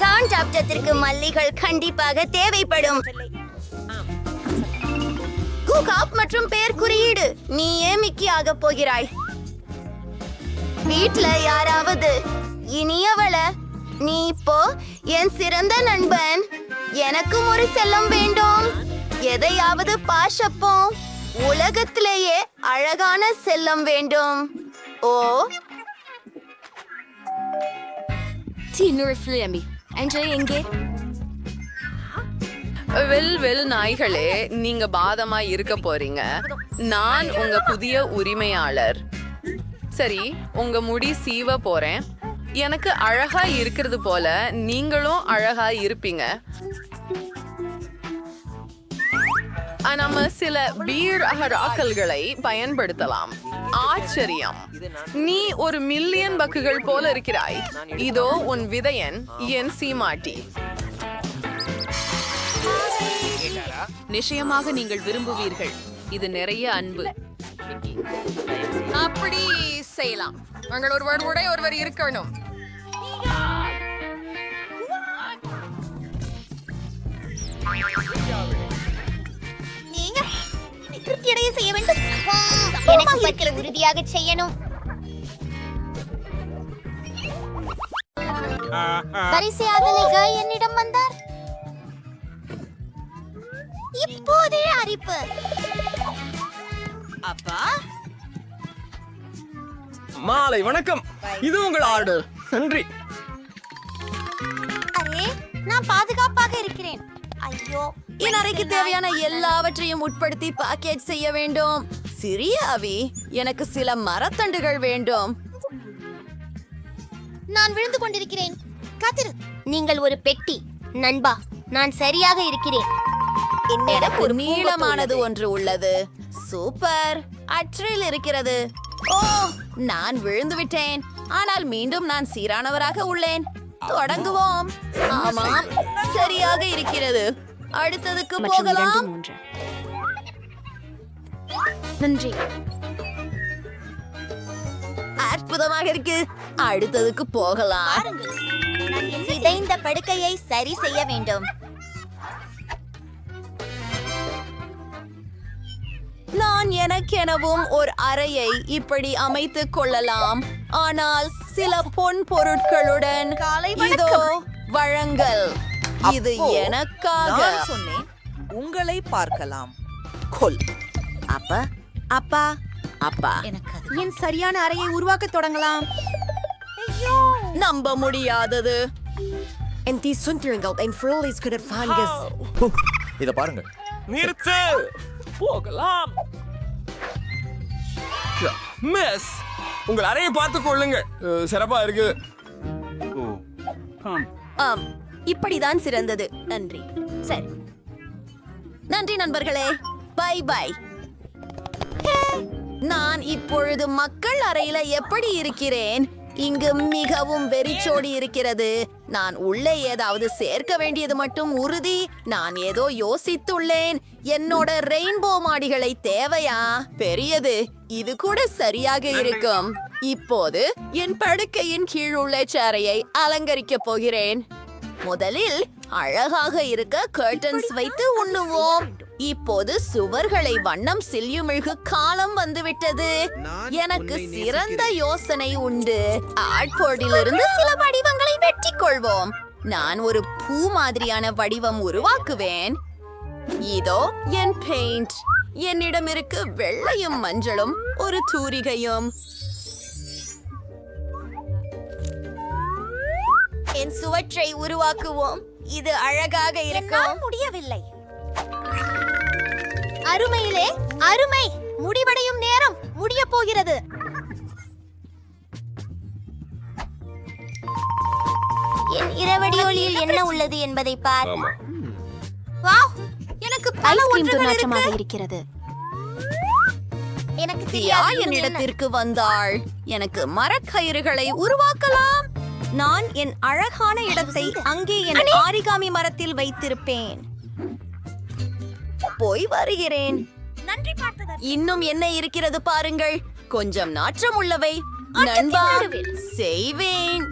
கான்டாப்டத்திற்கு மல்லிகள் கண்டிப்பாக தேவைப்படும். குகாப் மற்றும் பெயர் குறியீடு. நீயே மிக்கி ஆக போகிறாய். வீட்ல யாராவது இனியவள, நீ இப்போ என் சிறந்த நண்பன். எனக்கும் ஒரு செல்லம் வேண்டும். எதையாவது பாஷப்போம். உலகத்திலேயே அழகான செல்லம் வேண்டும். ஓ எங்கே? வெல் நாய்களே, நீங்க பாதமா இருக்க போறீங்க. நான் உங்க புதிய உரிமையாளர். சரி, உங்க முடி சீவ போறேன். எனக்கு அழகா இருக்கிறது போல நீங்களும் அழகா இருப்பீங்க. நம்ம சில பீர் அகராக்கல்களை பயன்படுத்தலாம். ஆச்சரியம், நீ ஒரு மில்லியன் பக்குகள் போல இருக்கிறாய். இதோ உன் விதையன், என் சீமாட்டி. நிச்சயமாக நீங்கள் விரும்புவீர்கள். இது நிறைய அன்பு. அப்படி செய்யலாம். நாங்கள் ஒருவர் இருக்கணும். நீங்க திருப்தியடைய செய்ய வேண்டும். எனக்கு உறுதியாக செய்யணும். பரிசு ஆதலிக என்னிடம் வந்தார். இப்போதே அரிப்பு. மாலை வணக்கம். இது உங்கள் ஆர்டர். நன்றி. அரே, நான் பாதுகாப்பாக இருக்கிறேன். ஐயோ, என் அறைக்கு தேவையான எல்லாவற்றையும் உட்படுத்தி பேக்கேஜ் செய்ய வேண்டும். சிறிய அவி, எனக்கு சில மரத்தண்டுகள் வேண்டும். நான் விழுந்து கொண்டிருக்கிறேன். காத்திரு. நீங்கள் ஒரு பெட்டி. நண்பா, நான் சரியாக இருக்கிறேன். எனக்கு ஒரு நீளமானது ஒன்று உள்ளது. சூப்பர். அற்றில் இருக்கிறது. ஓ, நான் விழுந்து விட்டேன். ஆனால் மீண்டும் நான் சீரானவராக உள்ளேன். தொடங்குவோம். ஆமாம், சரியாக இருக்கிறது. அடுத்ததுக்கு போகலாம். நன்றி. அற்புதமாக இருக்கு. அடுத்ததுக்கு போகலாம். சிதைந்த படுக்கையை சரி செய்ய வேண்டும். நான் எனக்கெனவும் ஒரு அறையை இப்படி அமைத்துக் கொள்ளலாம். ஆனால் சில பொன் பொருட்களுடன் இதோ வழங்கல். இது எனக்காக. சொன்னேன் உங்களை பார்க்கலாம். கொல். அப்பா அப்பா அப்பா, என் சரியான அறையை உருவாக்க தொடங்கலாம். நம்ப முடியாதது. இத பாருங்க. நிறுத்து. போகலாம். மிஸ், உங்கள் அறையை பார்த்துக் கொள்ளுங்க. சிறப்பா இருக்கு. ஆம், இப்படிதான் சிறந்தது. நன்றி. சரி, நன்றி நண்பர்களே. Bye bye. நான் இப்பொழுது மக்கள் அறையில எப்படி இருக்கிறேன்? இங்கு மிகவும் வெறிச்சோடி இருக்கிறது. நான் உள்ளே ஏதாவது சேர்க்க வேண்டியது மட்டும் உறுதி. நான் ஏதோ யோசித்துள்ளேன். என்னோட ரெயின்போ மாடிகளை தேவையா? பெரியது. இது கூட சரியாக இருக்கும். இப்போது என் படுக்கையின் கீழ் உள்ள சேரையை அலங்கரிக்க போகிறேன். முதலில் அழகாக இருக்க கர்டன்ஸ் வைத்து உண்ணுவோம். இப்போது சுவர்களை வண்ணம் சில்யுமிழ்கு காலம் வந்துவிட்டது. எனக்கு சிறந்த யோசனை உண்டு. ஆட்போர்டிலிருந்து சில வடிவங்களை வெட்டிக் கொள்வோம். நான் ஒரு பூ மாதிரியான வடிவம் உருவாக்குவேன். இதோ என் பெயிண்ட். என்னிடம் இருக்கு வெள்ளையும் மஞ்சளும் ஒரு தூரிகையும். என் சுவற்றை உருவாக்குவோம். இது அழகாக இருக்கும். முடியவில்லை. அருமையிலே அருமை. முடிவடையும் நேரம் முடிய போகிறது. என் இரவடி ஒளியில் என்ன உள்ளது என்பதை பார். வாவ், எனக்கு பல ஒன்றுகள் இருக்கிறது. எனக்கு தியா என்னிடத்திற்கு வந்தாள். எனக்கு மரக்கயிறுகளை உருவாக்கலாம். நான் என் அழகான இடத்தை அங்கே என் ஆரிகாமி மரத்தில் வைத்திருப்பேன். போய் வருகிறேன். நன்றி பார்த்தது. இன்னும் என்ன இருக்கிறது பாருங்கள். கொஞ்சம் நாற்றம் உள்ளவை. நண்பா, செய்வேன்.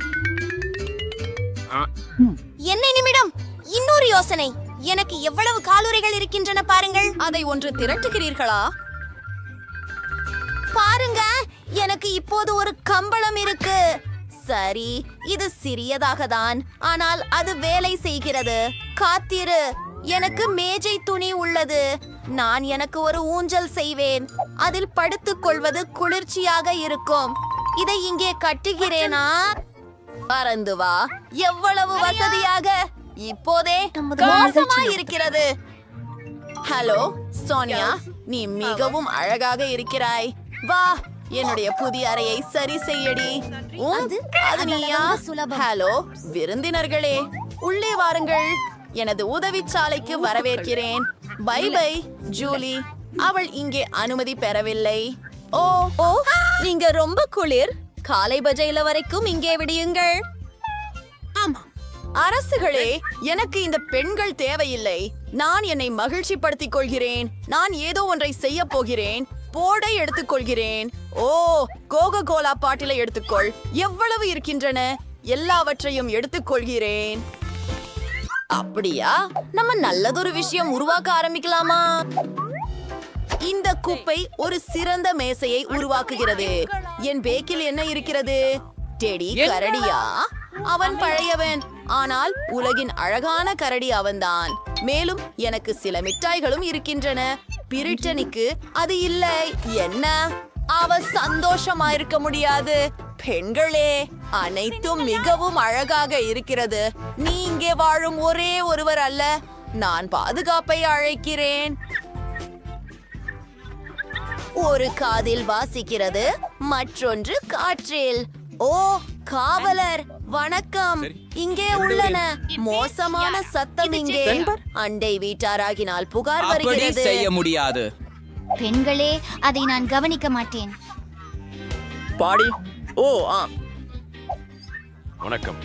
என்ன நிமிடம். இன்னொரு யோசனை. எனக்கு எவ்வளவு காலுறைகள் இருக்கின்றன பாருங்கள். அதை ஒன்று திரட்டுகிறீர்களா? பாருங்க, எனக்கு இப்போது ஒரு கம்பளம் இருக்கு. சரி, இது சிறியதாக தான், ஆனால் அது வேலை செய்கிறது. காத்திரு, எனக்கு மேஜை துணி உள்ளது. நான் எனக்கு ஒரு ஊஞ்சல் செய்வேன். அதில் படுத்துக் கொள்வது குளிர்ச்சியாக இருக்கும். இதை இங்கே கட்டுகிறேனா? பறந்து வா. எவ்வளவு வசதியாக. இப்போதே மோசமா இருக்கிறது. ஹலோ சோனியா, நீ மிகவும் அழகாக இருக்கிறாய். வா, என்னுடைய புதிய அறையை சரி செய்யடி. அது நீயா? ஹலோ விருந்தினர்களே, உள்ளே வாருங்கள். எனது உதவிச்சாலைக்கு வரவேற்கிறேன். Bye bye Julie. அவள் இங்கே அனுமதி பெறவில்லை. ஓ ஓ, நீங்க ரொம்ப குளிர். காலை பஜையில வரைக்கும் இங்கே விடியுங்கள். ஆமா அரசுகளே, எனக்கு இந்த பெண்கள் தேவையில்லை. நான் என்னை மகிழ்ச்சிப்படுத்திக் கொள்கிறேன். நான் ஏதோ ஒன்றை செய்ய போகிறேன். போர்டை எடுத்துக்கொள்கிறேன். ஓ, கோகோ கோலா பாட்டிலை எடுத்துக்கொள். எவ்வளவு இருக்கின்றன? எல்லாவற்றையும் எடுத்துக்கொள்கிறேன். அப்படியா? நம்ம நல்லதொரு விஷயம் உருவாக்க ஆரம்பிக்கலாமா? இந்த குப்பை ஒரு சிறந்த மேசையை உருவாக்குகிறது. என் பேக்கில் என்ன இருக்கிறது? டெடி கரடியா? அவன் பழையவன், ஆனால் உலகின் அழகான கரடி அவன்தான். மேலும் எனக்கு சில மிட்டாய்களும் இருக்கின்றன. பிரிட்டனிக்கு அது இல்லை. என்ன? அவ சந்தோஷமா இருக்க முடியாது. பெண்களே, அனைத்தும் மிகவும் அழகாக இருக்கிறது. நீ இங்கே வாழும் ஒரே ஒருவர் அல்ல. நான் பாதுகாப்பை அழைக்கிறேன். ஒரு காதில் வாசிக்கிறது, மற்றொன்று காற்றில். ஓ, காவலர், வணக்கம். இங்கே உள்ளன. மோசமான சத்தம் இங்கே. அண்டை வீட்டாராகினால் புகார் வருகிறது. செய்ய முடியாது. பெண்களே, அதை நான் கவனிக்க மாட்டேன். பாடி. ஓ ஆ, வணக்கம்.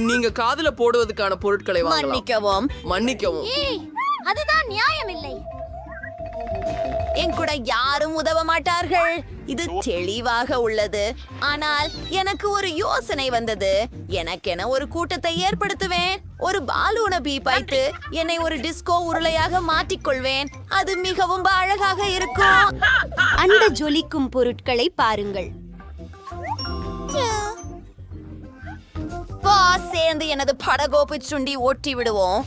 நீங்க காதுல போடுவதற்கான பொருட்களை வாங்கலாம். மன்னிக்கவும். மன்னிக்கவும். அதுதான் நியாயம் இல்லை. என் கூட யாரும் உதவ மாட்டார்கள். இது தெளிவாக உள்ளது. ஆனால் எனக்கு ஒரு யோசனை வந்தது. எனக்கென ஒரு கூட்டத்தை ஏற்படுத்துவேன். ஒரு பாலூனை பீப்பாய்த்து என்னை ஒரு டிஸ்கோ உருளையாக மாற்றிக்கொள்வேன். அது மிகவும் அழகாக இருக்கும். அந்த ஜொலிக்கும் பொருட்களை பாருங்கள். வா, சேர்ந்து எனது படகோப்பு சுண்டி ஒட்டி விடுவோம்.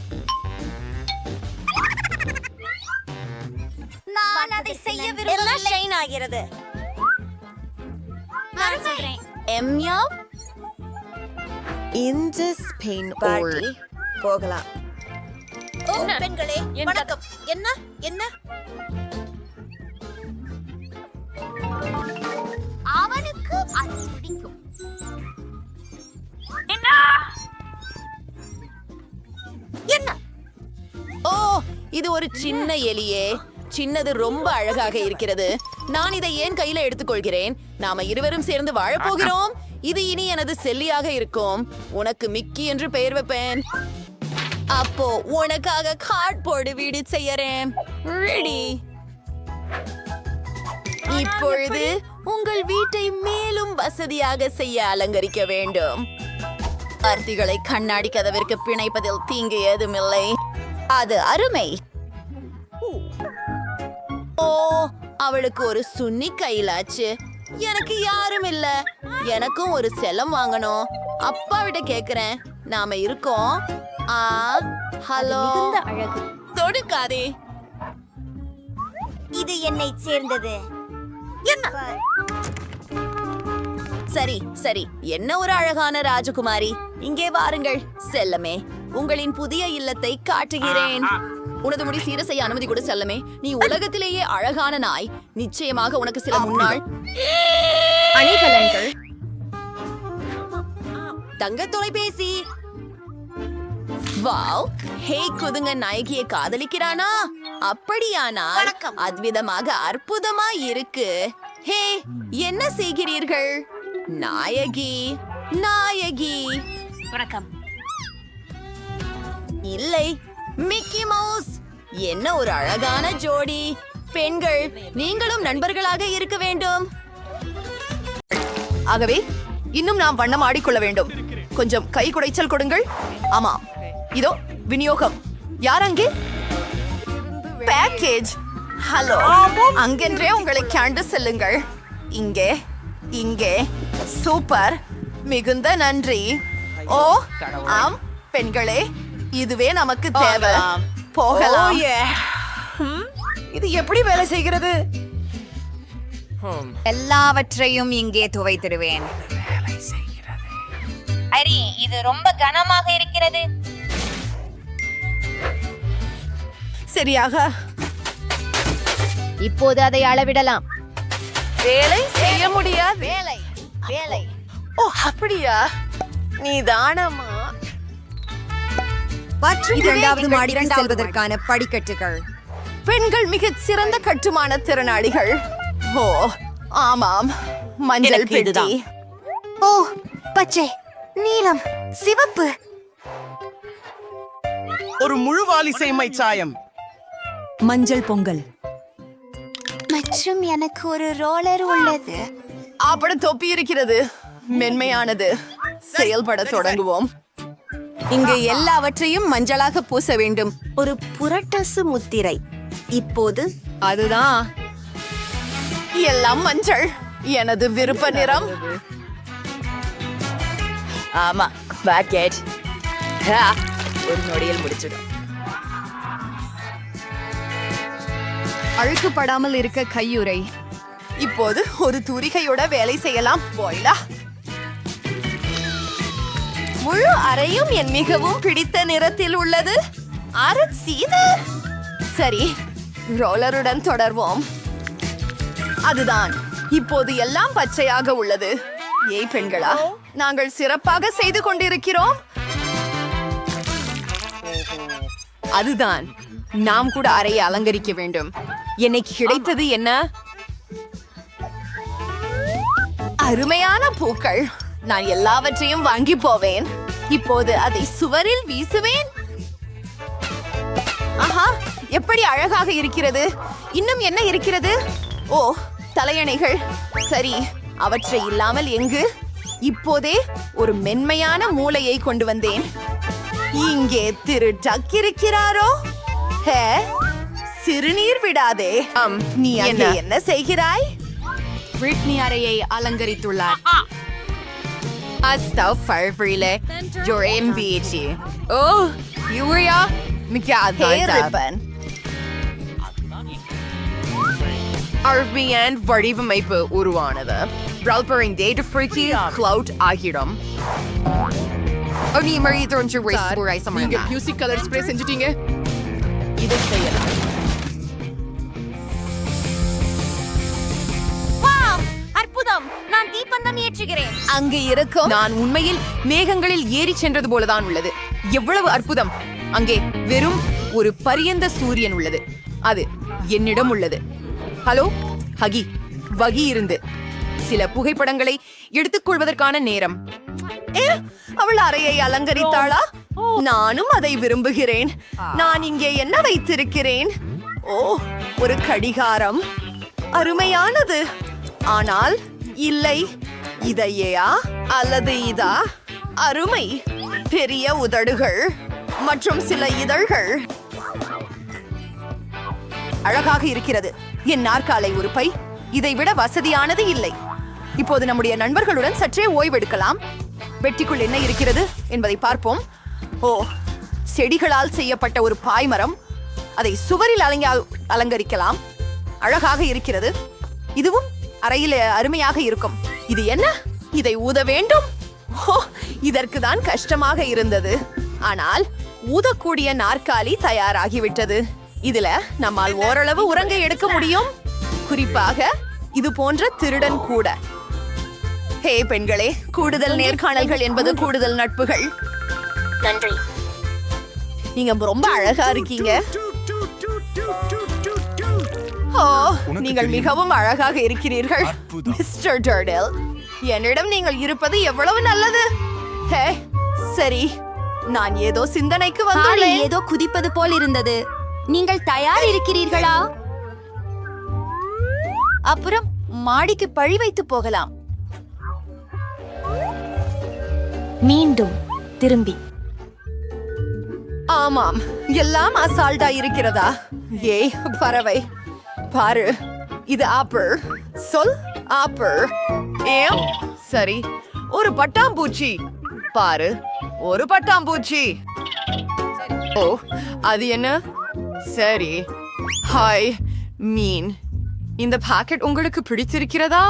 நான் அதை செய்ய விரும்பவில்லை. போகலாம். ஓ, பெண்களே, வணக்கம். என்ன என்ன? அவனுக்கு அது பிடிக்கும். என்ன? ஓ, இது ஒரு சின்ன எலியே. சின்னது ரொம்ப அழகாக இருக்கிறது. நான் இதை ஏன் கையில எடுத்துக்கொள்கிறேன்? நாம இருவரும் சேர்ந்து வாழப்போகிறோம். இது இனி எனது செல்லியாக இருக்கும். உனக்கு மிக்கி என்று பெயர் வைப்பேன். அப்போ உனக்காக கார்ட்போர்டு வீடு செய்யறேன். ரெடி. இப்பொழுது உங்கள் வீட்டை மேலும் வசதியாக செய்ய அலங்கரிக்க வேண்டும். அர்த்திகளை கண்ணாடி கதவிற்கு பிணைப்பதில் தீங்கு ஏதுமில்லை. அது அருமை. ஓ, அவளுக்கு ஒரு சுன்னி கையிலாச்சு. எனக்கு யாரும் இல்ல. எனக்கும் ஒரு செல்லம் வாங்கணும். அப்பா விட கேக்குறேன். நாம இருக்கோம். ஹலோ. அழகு. தொடுக்காதே. இது என்னை சேர்ந்தது. என்ன? சரி சரி, என்ன ஒரு அழகான ராஜகுமாரி. இங்கே வாருங்கள் செல்லமே. உங்களின் புதிய இல்லத்தை காட்டுகிறேன். உனது முடி சீர செய்ய அனுமதி கொடு செல்லமே. நீ உலகத்திலேயே அழகான நாய். நிச்சயமாக உனக்கு சில முன்னாள் அணிகலன்கள். தங்க தொலைபேசி. வாவ், ஹே, குதுங்க நாயகியை காதலிக்கிறானா? அப்படியானால் அத்விதமாக அற்புதமா இருக்கு. ஹே, என்ன செய்கிறீர்கள்? நாயகி நாயகி. வணக்கம். இல்லை, மிக்கி மவுஸ். என்ன ஒரு அழகான ஜோடி. பெண்கள், நீங்களும் நண்பர்களாக இருக்க வேண்டும். ஆகவே இன்னும் நாம் வண்ணம் ஆடிக்கொள்ள வேண்டும். கொஞ்சம் கை குடைச்சல் கொடுங்கள். ஆமா, இதோ விநியோகம். யார் அங்கே? பேக்கேஜ். ஹலோ, அங்கென்றே உங்களை கேண்டு செல்லுங்கள். இங்கே இங்கே. சூப்பர், மிகுந்த நன்றி. ஓ ஆம் பெண்களே, இதுவே நமக்கு தேவை. போகலாம். இது எப்படி வேலை செய்கிறது? எல்லாவற்றையும் இங்கே துவைத்திடுவேன். அரி, இது ரொம்ப கனமாக இருக்கிறது. சரியாக. இப்போது அதை அளவிடலாம். வேலை செய்ய முடியாது. வேலை வேலை. ஓ, அப்படியா? நீ தானமா? இரண்டாவது மாடிக்கு செல்வதற்கான படிக்கட்டுகள். பெண்கள் மிகச் சிறந்த கட்டுமான திறனாளிகள். ஓ ஆமாம், மஞ்சள் பெட்டி. ஓ, பச்சை, நீலம், சிவப்பு. ஒரு முழு வாலிசைமை சாயம். மஞ்சள் பொங்கல். மற்றும் எனக்கு ஒரு ரோலர் உள்ளது. அப்படி தொப்பி இருக்கிறது. மென்மையானது. செயல்பட தொடங்குவோம். இங்கே எல்லாவற்றையும் மஞ்சளாக பூச வேண்டும். ஒரு புரட்டசு முத்திரை. இப்போது அதுதான், எல்லாம் மஞ்சள். எனது விருப்ப நிறம். ஆமா பாக்கெட் ஒரு நொடியில் முடிச்சிடும். அழுக்குப்படாமல் இருக்க கையுறை. இப்போது ஒரு தூரிகையோட வேலை செய்யலாம். போயிலா முழு அறையும் என் மிகவும் பிடித்த நிறத்தில் உள்ளது. அரசீது சரி, ரோலருடன் தொடர்வோம். அதுதான், இப்போது எல்லாம் பச்சையாக உள்ளது. ஏய் பெண்களா, நாங்கள் சிறப்பாக செய்து கொண்டிருக்கிறோம். அதுதான், நாம் கூட அறையை அலங்கரிக்க வேண்டும். என்னைக்கு கிடைத்தது என்ன? அருமையான பூக்கள். நான் எல்லாவற்றையும் வாங்கி போவேன். இப்போது அதை சுவரில் வீசுவேன். ஆஹா, எப்படி அழகாக இருக்கிறது. இன்னும் என்ன இருக்கிறது? ஓ, தலையணைகள். சரி, அவற்றை இல்லாமல் எங்கு? இப்போதே ஒரு மென்மையான மூளையை கொண்டு வந்தேன். இங்கே திரு டக் இருக்கிறாரோ? ஹே, சிறுநீர் விடாதே. நீ அங்கே என்ன செய்கிறாய்? பிரிட்னி அறையை அலங்கரித்துள்ளார். Asta farfrile, Jorem Beachy. Oh, Yuria, Mikadhan. Arvian வடிவமைப்பு உருவானது. Ralpering data freaky cloud ஆகிடும். நீ மறி தோன்று ரேஸ் போரை சமங்க. நீங்க மியூசிக் கலர் ஸ்ப்ரே செஞ்சிட்டீங்க. இதை செய்யலாம். அற்புதம்! நான் தீப்பந்தம் ஏற்றுகிறேன். அங்கு இருக்கும். நான் உண்மையில் மேகங்களில் ஏறி சென்றது போலதான் உள்ளது. எவ்வளவு அற்புதம்! அங்கே வெறும் ஒரு பரியந்த சூரியன் உள்ளது. அது என்னிடம் உள்ளது. ஹலோ ஹகி, வகி இருந்து சில புகைப்படங்களை எடுத்துக்கொள்வதற்கான நேரம். அவள் அறையை அலங்கரித்தாளா? நானும் அதை விரும்புகிறேன். நான் இங்கே என்ன வைத்திருக்கிறேன்? ஓ, ஒரு கடிகாரம். அருமையானது. ஆனால் இல்லை, இதையா அல்லது இதா? அருமை. பெரிய உதடுகள் மற்றும் சில இதழ்கள். அழகாக இருக்கிறது. என் நாற்காலை உறுப்பை இதை விட வசதியானது இல்லை. இப்போது நம்முடைய நண்பர்களுடன் சற்றே ஓய்வெடுக்கலாம். பெட்டிக்குள் என்ன இருக்கிறது என்பதை பார்ப்போம். ஓ, செடிகளால் செய்யப்பட்ட ஒரு பாய்மரம். அதை சுவரில் அலங்கரிக்கலாம். அழகாக இருக்கிறது. இதுவும் அறையில் அருமையாக இருக்கும். இது என்ன? இதை ஊத வேண்டும். ஓ, இதற்கு தான் கஷ்டமாக இருந்தது. ஆனால் ஊதக்கூடிய நாற்காலி தயாராகிவிட்டது. இதுல நம்மால் ஓரளவு உறங்க எடுக்க முடியும். குறிப்பாக இது போன்ற திருடன் கூட. ஹே பெண்களே, கூடுதல் நேர்காணல்கள் என்பது கூடுதல் நட்புகள். நன்றி. நீங்க ரொம்ப அழகா இருக்கீங்க. ஓ, நீங்கள் மிகவும் அழகாக இருக்கிறீர்கள் மிஸ்டர் டர்டில். என்னிடம் நீங்கள் இருப்பது எவ்வளவு நல்லது. ஹே, சரி, நான் ஏதோ சிந்தனைக்கு வந்துள்ளேன். ஏதோ குதிப்பது போல் இருந்தது. நீங்கள் தயார் இருக்கிறீர்களா? அப்புறம் மாடிக்கு பழி வைத்து போகலாம். மீண்டும் திரும்பி. ஆமாம், எல்லாம் அசால்ட்டா இருக்கிறதா? ஏய் பறவை, பாரு, இது ஆப்பிள். சொல் ஆப்பிள். ஏம் சரி, ஒரு பட்டாம்பூச்சி. பாரு, ஒரு பட்டாம்பூச்சி. ஓ, அது என்ன? சரி, ஹாய் மீன். இந்த பாக்கெட் உங்களுக்கு பிடித்திருக்கிறதா?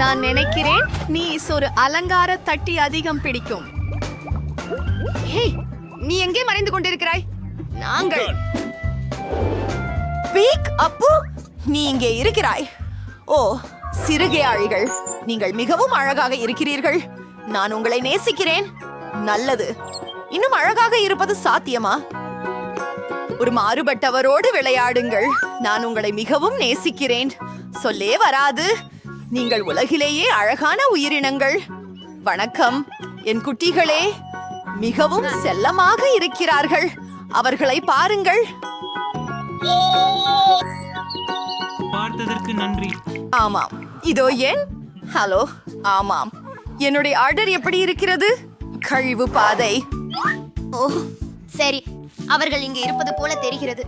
நான் நினைக்கிறேன் நீ ஒரு அலங்கார தட்டி அதிகம் பிடிக்கும். ஹே, நீ எங்கே மறைந்து கொண்டிருக்கிறாய்? நாங்கள் பீக் அப்பு, நீ இங்கே இருக்கிறாய். ஓ, சிறுகையாழிகள், நீங்கள் மிகவும் அழகாக இருக்கிறீர்கள். நான் உங்களை நேசிக்கிறேன். நல்லது. இன்னும் அழகாக இருப்பது சாத்தியமா? ஒரு மாறுபட்டவரோடு விளையாடுங்கள். நான் உங்களை மிகவும் நேசிக்கிறேன். சொல்லே வராது. நீங்கள் உலகிலேயே அழகான உயிரினங்கள். வணக்கம் என் குட்டிகளே. மிகவும் செல்லமாக இருக்கிறார்கள். அவர்களை பாருங்கள். பார்த்ததற்கு நன்றி. ஆமாம், இதோ ஏன். ஹலோ. ஆமாம், என்னுடைய ஆர்டர் எப்படி இருக்கிறது? கழிவு பாதை. ஓ, சரி, அவர்கள் இங்கே இருப்பது போல தெரிகிறது.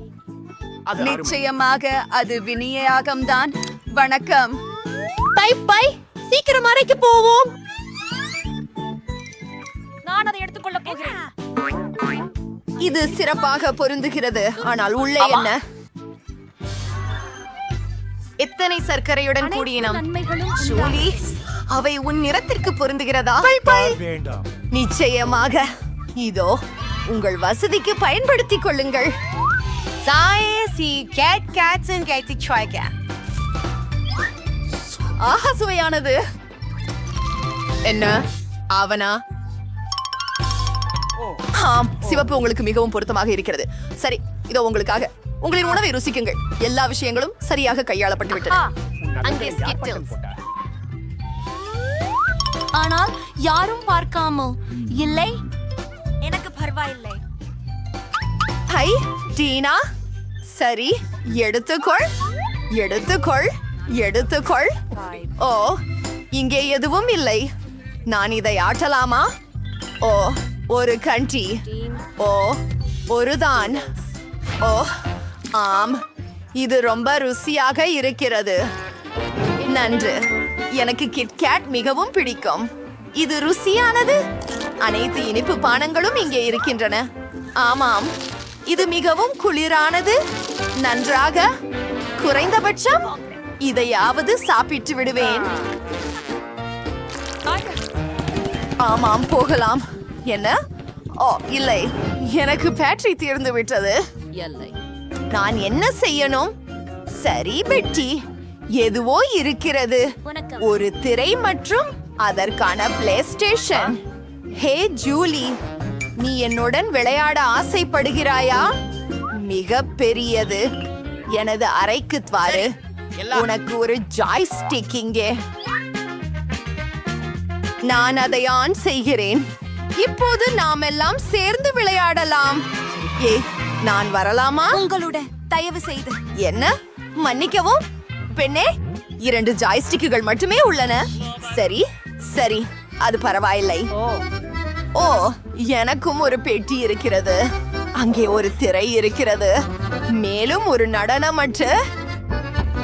நிச்சயமாக அது விநியோகம்தான். வணக்கம். பை பை, சீக்கிரம் அறைக்கு போவோம். இது சிறப்பாக பொருந்துகிறது. ஆனால் உள்ளே என்ன? எத்தனை சர்க்கரையுடன் கூடியனம். ஜூலி, அவை உன் நிறத்திற்கு பொருந்துகிறதா? நிச்சயமாக. இதோ உங்கள் வசதிக்கு பயன்படுத்திக் கொள்ளுங்கள். ஆஹா, சுவையானது. என்ன ஆவனா? ஆம், சிவப்பு உங்களுக்கு மிகவும் பொருத்தமாக இருக்கிறது. சரி, இதோ உங்களுக்காக. உங்களின் உணவை ருசிக்குங்கள். எல்லா விஷயங்களும் சரியாக கையாளப்பட்டு விட்டன. அங்கே Skittles. ஆனால் யாரும் பார்க்காமோ இல்லை. எனக்கு பரவாயில்லை. ஹை டீனா, சரி, எடுத்துக்கொள் எடுத்துக்கொள் எடுத்துக்கொள். ஓ, இங்கே எதுவும் இல்லை. நான் இதை ஆட்டலாமா? ஓ, ஒரு கண்டி. ஓ, ஒருதான். ஓ, ஆம், இது ரொம்ப ருசியாக இருக்கிறது. நன்று. எனக்கு கிட்கேட் மிகவும் பிடிக்கும். இது ருசியானது. அனைத்து இனிப்பு பானங்களும் இங்கே இருக்கின்றன. ஆமாம், இது மிகவும் குளிரானது. நன்றாக. குறைந்தபட்சம் இதையாவது சாப்பிட்டு விடுவேன். ஆமாம், போகலாம். என்ன? ஓ, இல்லை, எனக்கு பேட்டரி தீர்ந்து விட்டது. நான் என்ன செய்யணும்? சரி பெட்டி, எதுவோ இருக்கிறது. ஒரு திரை மற்றும் அதற்கான பிளே ஸ்டேஷன். ஹே ஜூலி, நீ என்னுடன் விளையாட ஆசைப்படுகிறாயா? மிக பெரியது. எனது அறைக்கு வாரு. உனக்கு ஒரு ஜாய்ஸ்டிக் இங்கே. நான் அதை ஆன் செய்கிறேன். இப்போது நாம் எல்லாம் சேர்ந்து விளையாடலாம். நான் வரலாமா? உங்களோட தயவு செய்து. என்ன? மன்னிக்கவும் பெண்ணே, 2 ஜாய்ஸ்டிக்குகள் மட்டுமே உள்ளன. சரி சரி, அது பரவாயில்லை. ஓ, எனக்கும் ஒரு பெட்டி இருக்கிறது. அங்கே ஒரு திரை இருக்கிறது. மேலும் ஒரு நடனமற்ற.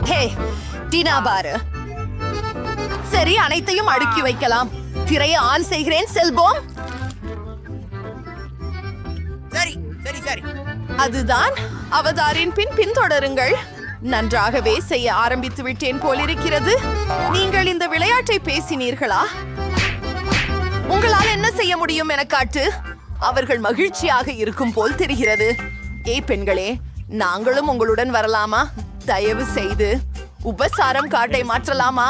ஹே டீனா, பாரு. சரி, அனைத்தையும் அடுக்கி வைக்கலாம். திரையை ஆன் செய்கிறேன். செல்வோம். சரி சரி சரி. அதுதான் அவதாரின் பின்தொடருங்கள். நன்றாகவே செய்ய ஆரம்பித்து விட்டேன் போலிருக்கிறது. நீங்கள் இந்த விளையாட்டை பேசினீர்களா? உங்களால் என்ன செய்ய முடியும் என காட்டு. அவர்கள் மகிழ்ச்சியாக இருக்கும் போல் தெரிகிறது. பெண்களே, நாங்களும் உங்களுடன் வரலாமா? தயவு செய்து உபசாரம் காட்டை மாற்றலாமா?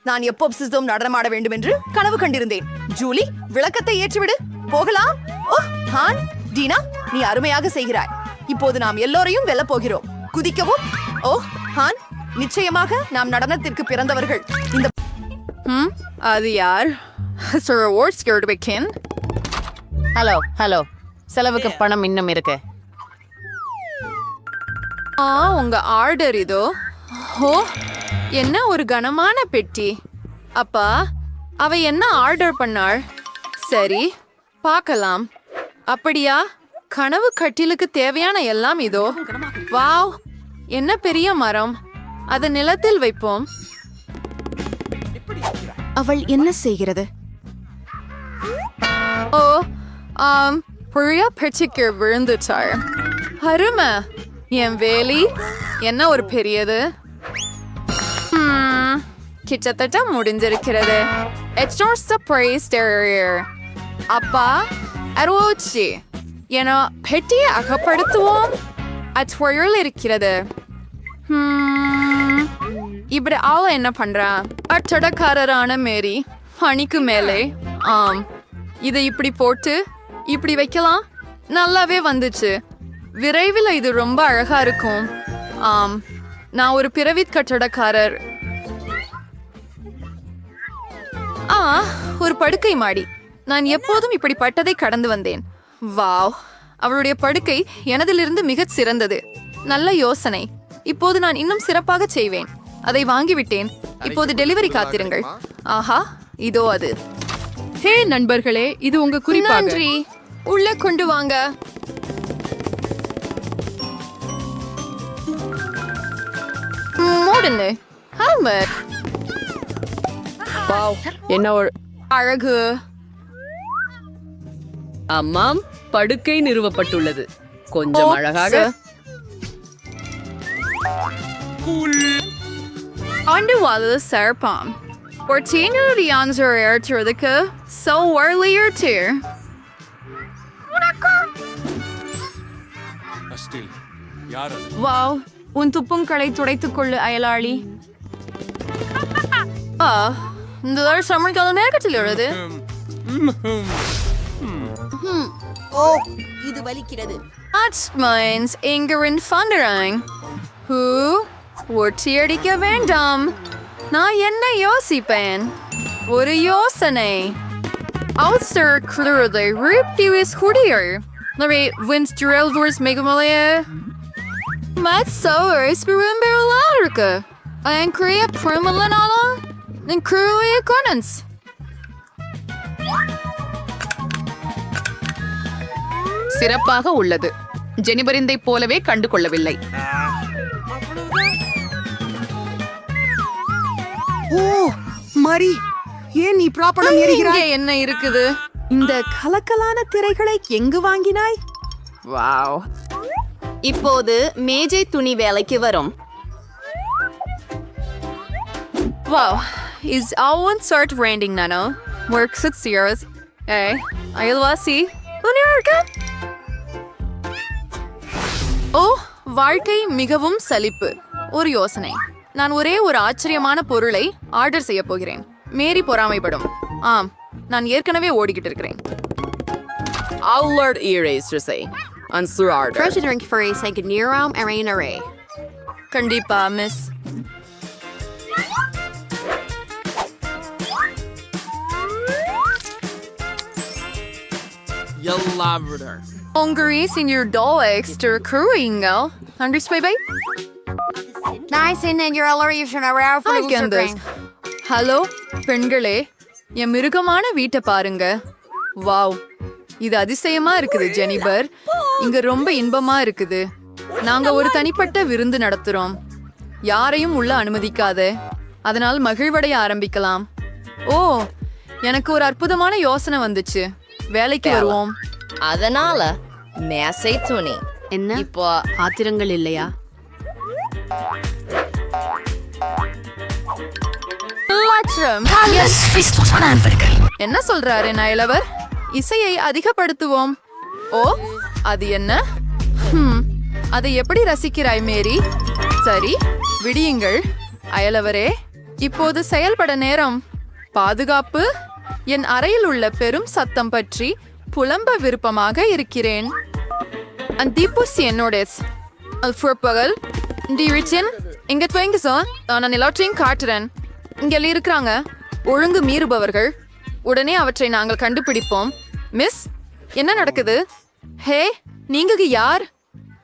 நான் எப்போ நடனமாட வேண்டும் என்று கனவு கண்டிருந்தேன். ஜூலி, விளக்கத்தை ஏற்றிவிடு. போகலாம். ஓ, ஹான், டீனா, நீ அருமையாக செய்கிறாய். இப்போது நாம் எல்லோரையும் வெல்ல போகிறோம். குதிக்கவும். ஓ, ஹான், நிச்சயமாக நாம் நடனத்திற்கு பிறந்தவர்கள். இந்த அது யார்? ஹலோ ஹலோ, செலவுக்கு பணம் இன்னும் இருக்கு. உங்க ஆர்டர் இதோ. ஓ, என்ன ஒரு கனமான பெட்டி. அப்பா, அவ என்ன ஆர்டர் பண்ணாள்? சரி, பார்க்கலாம். அப்படியா? கனவு கட்டிலுக்கு தேவையான எல்லாம் இதோ. வாவ், என்ன பெரிய மரம். அதை நிலத்தில் வைப்போம். அவள் என்ன செய்கிறது? ஓ, புழியா பெட்டிக்கு விழுந்துட்டாள். அருமை. என் வேலி என்ன ஒரு பெரியது. கிட்டத்தட்ட முடிஞ்சிருக்கிறது. அப்பா, அருச்சி. ஏன்னா பெட்டியை அகப்படுத்துவோம். அச்சுவழில் இருக்கிறது. இப்படி ஆள என்ன பண்றா? அட்டடக்காரரான மேரி பணிக்கு மேலே. ஆம், இதை இப்படி போட்டு இப்படி வைக்கலாம். நல்லாவே வந்துச்சு. விரைவில் இது ரொம்ப அழகா இருக்கும். ஆம், நான் ஒரு பிறவி கட்டடக்காரர். ஒரு படுக்கை மாடி. நான் எப்போதும் இப்படிப்பட்டதை கடந்து வந்தேன். வாவ், அவளுடைய படுக்கை எனதிலிருந்து மிகச் சிறந்தது. நல்ல யோசனை. இப்போது நான் இன்னும் சிறப்பாக செய்வேன். அதை வாங்கிவிட்டேன். இப்போது டெலிவரி காத்திருங்கள். ஆஹா, இதோ அது. ஹே நண்பர்களே, இது உங்க குறிப்பு. நன்றி. உள்ளே கொண்டு வாங்க. மூடுன்னு. ஹாமர். என்ன ஒரு அழகு. அம்மாம், படுக்கை நிறுவப்பட்டுள்ளது. கொஞ்சம் அழகாக. Underwater serpam. Portino the answer air to the so earlier too. Still, யார் அது? Wow, உன் துப்புங்களை துடைத்துக் கொள்ளு அயலாளி. இந்த சமயக்கால நேரத்தில் எழுது. ஓ இது வலிக்கிறது. That means Ingrid Funderang. Who? ஒட்டி அடிக்க வேண்டாம். நான் என்ன யோசிப்பேன்? ஒரு யோசனை. Auster klurde ruptivis hudier. Larry wins Geraldors Megamalaye. Mats Sowers Berumberlarka. And Korea Primalanala. And Korea Connens. சிறப்பாக உள்ளது. ஜெனிபரிந்தை போலவே கண்டு கொள்ளவில்லை. ஓ மரி, ஏன் நீ ப்ராப்பரம் எரிகிறாய்? இங்கே என்ன இருக்குது? இந்த கலக்கலான திரைகளை எங்கு வாங்கினாய்? வாவ். இப்போது மேஜை துணி வேலைக்கு வரும். Wow, is all one sort branding nano? Works at zeros. Hey, Ayalwasi. Unirka? ஓ, வாழ்க்கை மிகவும் சலிப்பு. ஒரு யோசனை. நான் ஒரே ஒரு ஆச்சரியமான பொருளை ஆர்டர் செய்ய போகிறேன். மேரி பொறாமைப்படும். ஆம், நான் ஏற்கனவே ஓடிக்கிட்டு இருக்கிறேன். Allard erase answer order. Fresh drink for a second near arena array. கண்டிப்பா miss. Hungary senior doll extra crewingo. Understand by? Nice in your alliteration around for the hello பெண்களே, என் மிருகமான வீட்டை பாருங்க. வாவ், இது அதிசயமா இருக்குது ஜெனிபர். இங்க ரொம்ப இன்பமா இருக்குது. நாங்க ஒரு தனிப்பட்ட விருந்து நடத்துறோம். யாரையும் உள்ள அனுமதிக்காத. அதனால் மகிழ்வடைய ஆரம்பிக்கலாம். ஓ, எனக்கு ஒரு அற்புதமான யோசனை வந்துச்சு. வேலைக்கு வருவோம். அதனால மேசை துணி. என்ன இப்போ ஆத்திரங்கள் இல்லையா? என்ன சொல்றாரு நயலவர்? இசையை அதிகப்படுத்துவோம். ஓ, அது என்ன? அதை எப்படி ரசிக்கிறாய் மேரி? சரி, விடியுங்கள் அயலவரே. இப்போது செயல்பட நேரம். பாதுகாப்பு. என் அறையில் உள்ள பெரும் சத்தம் பற்றி புலம்ப விருப்பமாக இருக்கிறேன். அந்தீப்புஸ் என்னோடஸ் அல்ஃபுர்பகல் டிரிச்சன் இங்க துவங்கிசோ. நான் எல்லாத்தையும் காட்டுறேன். இங்க இருக்கிறாங்க ஒழுங்கு மீறுபவர்கள். உடனே அவற்றை நாங்கள் கண்டுபிடிப்போம். மிஸ், என்ன நடக்குது? ஹே, நீங்க யார்?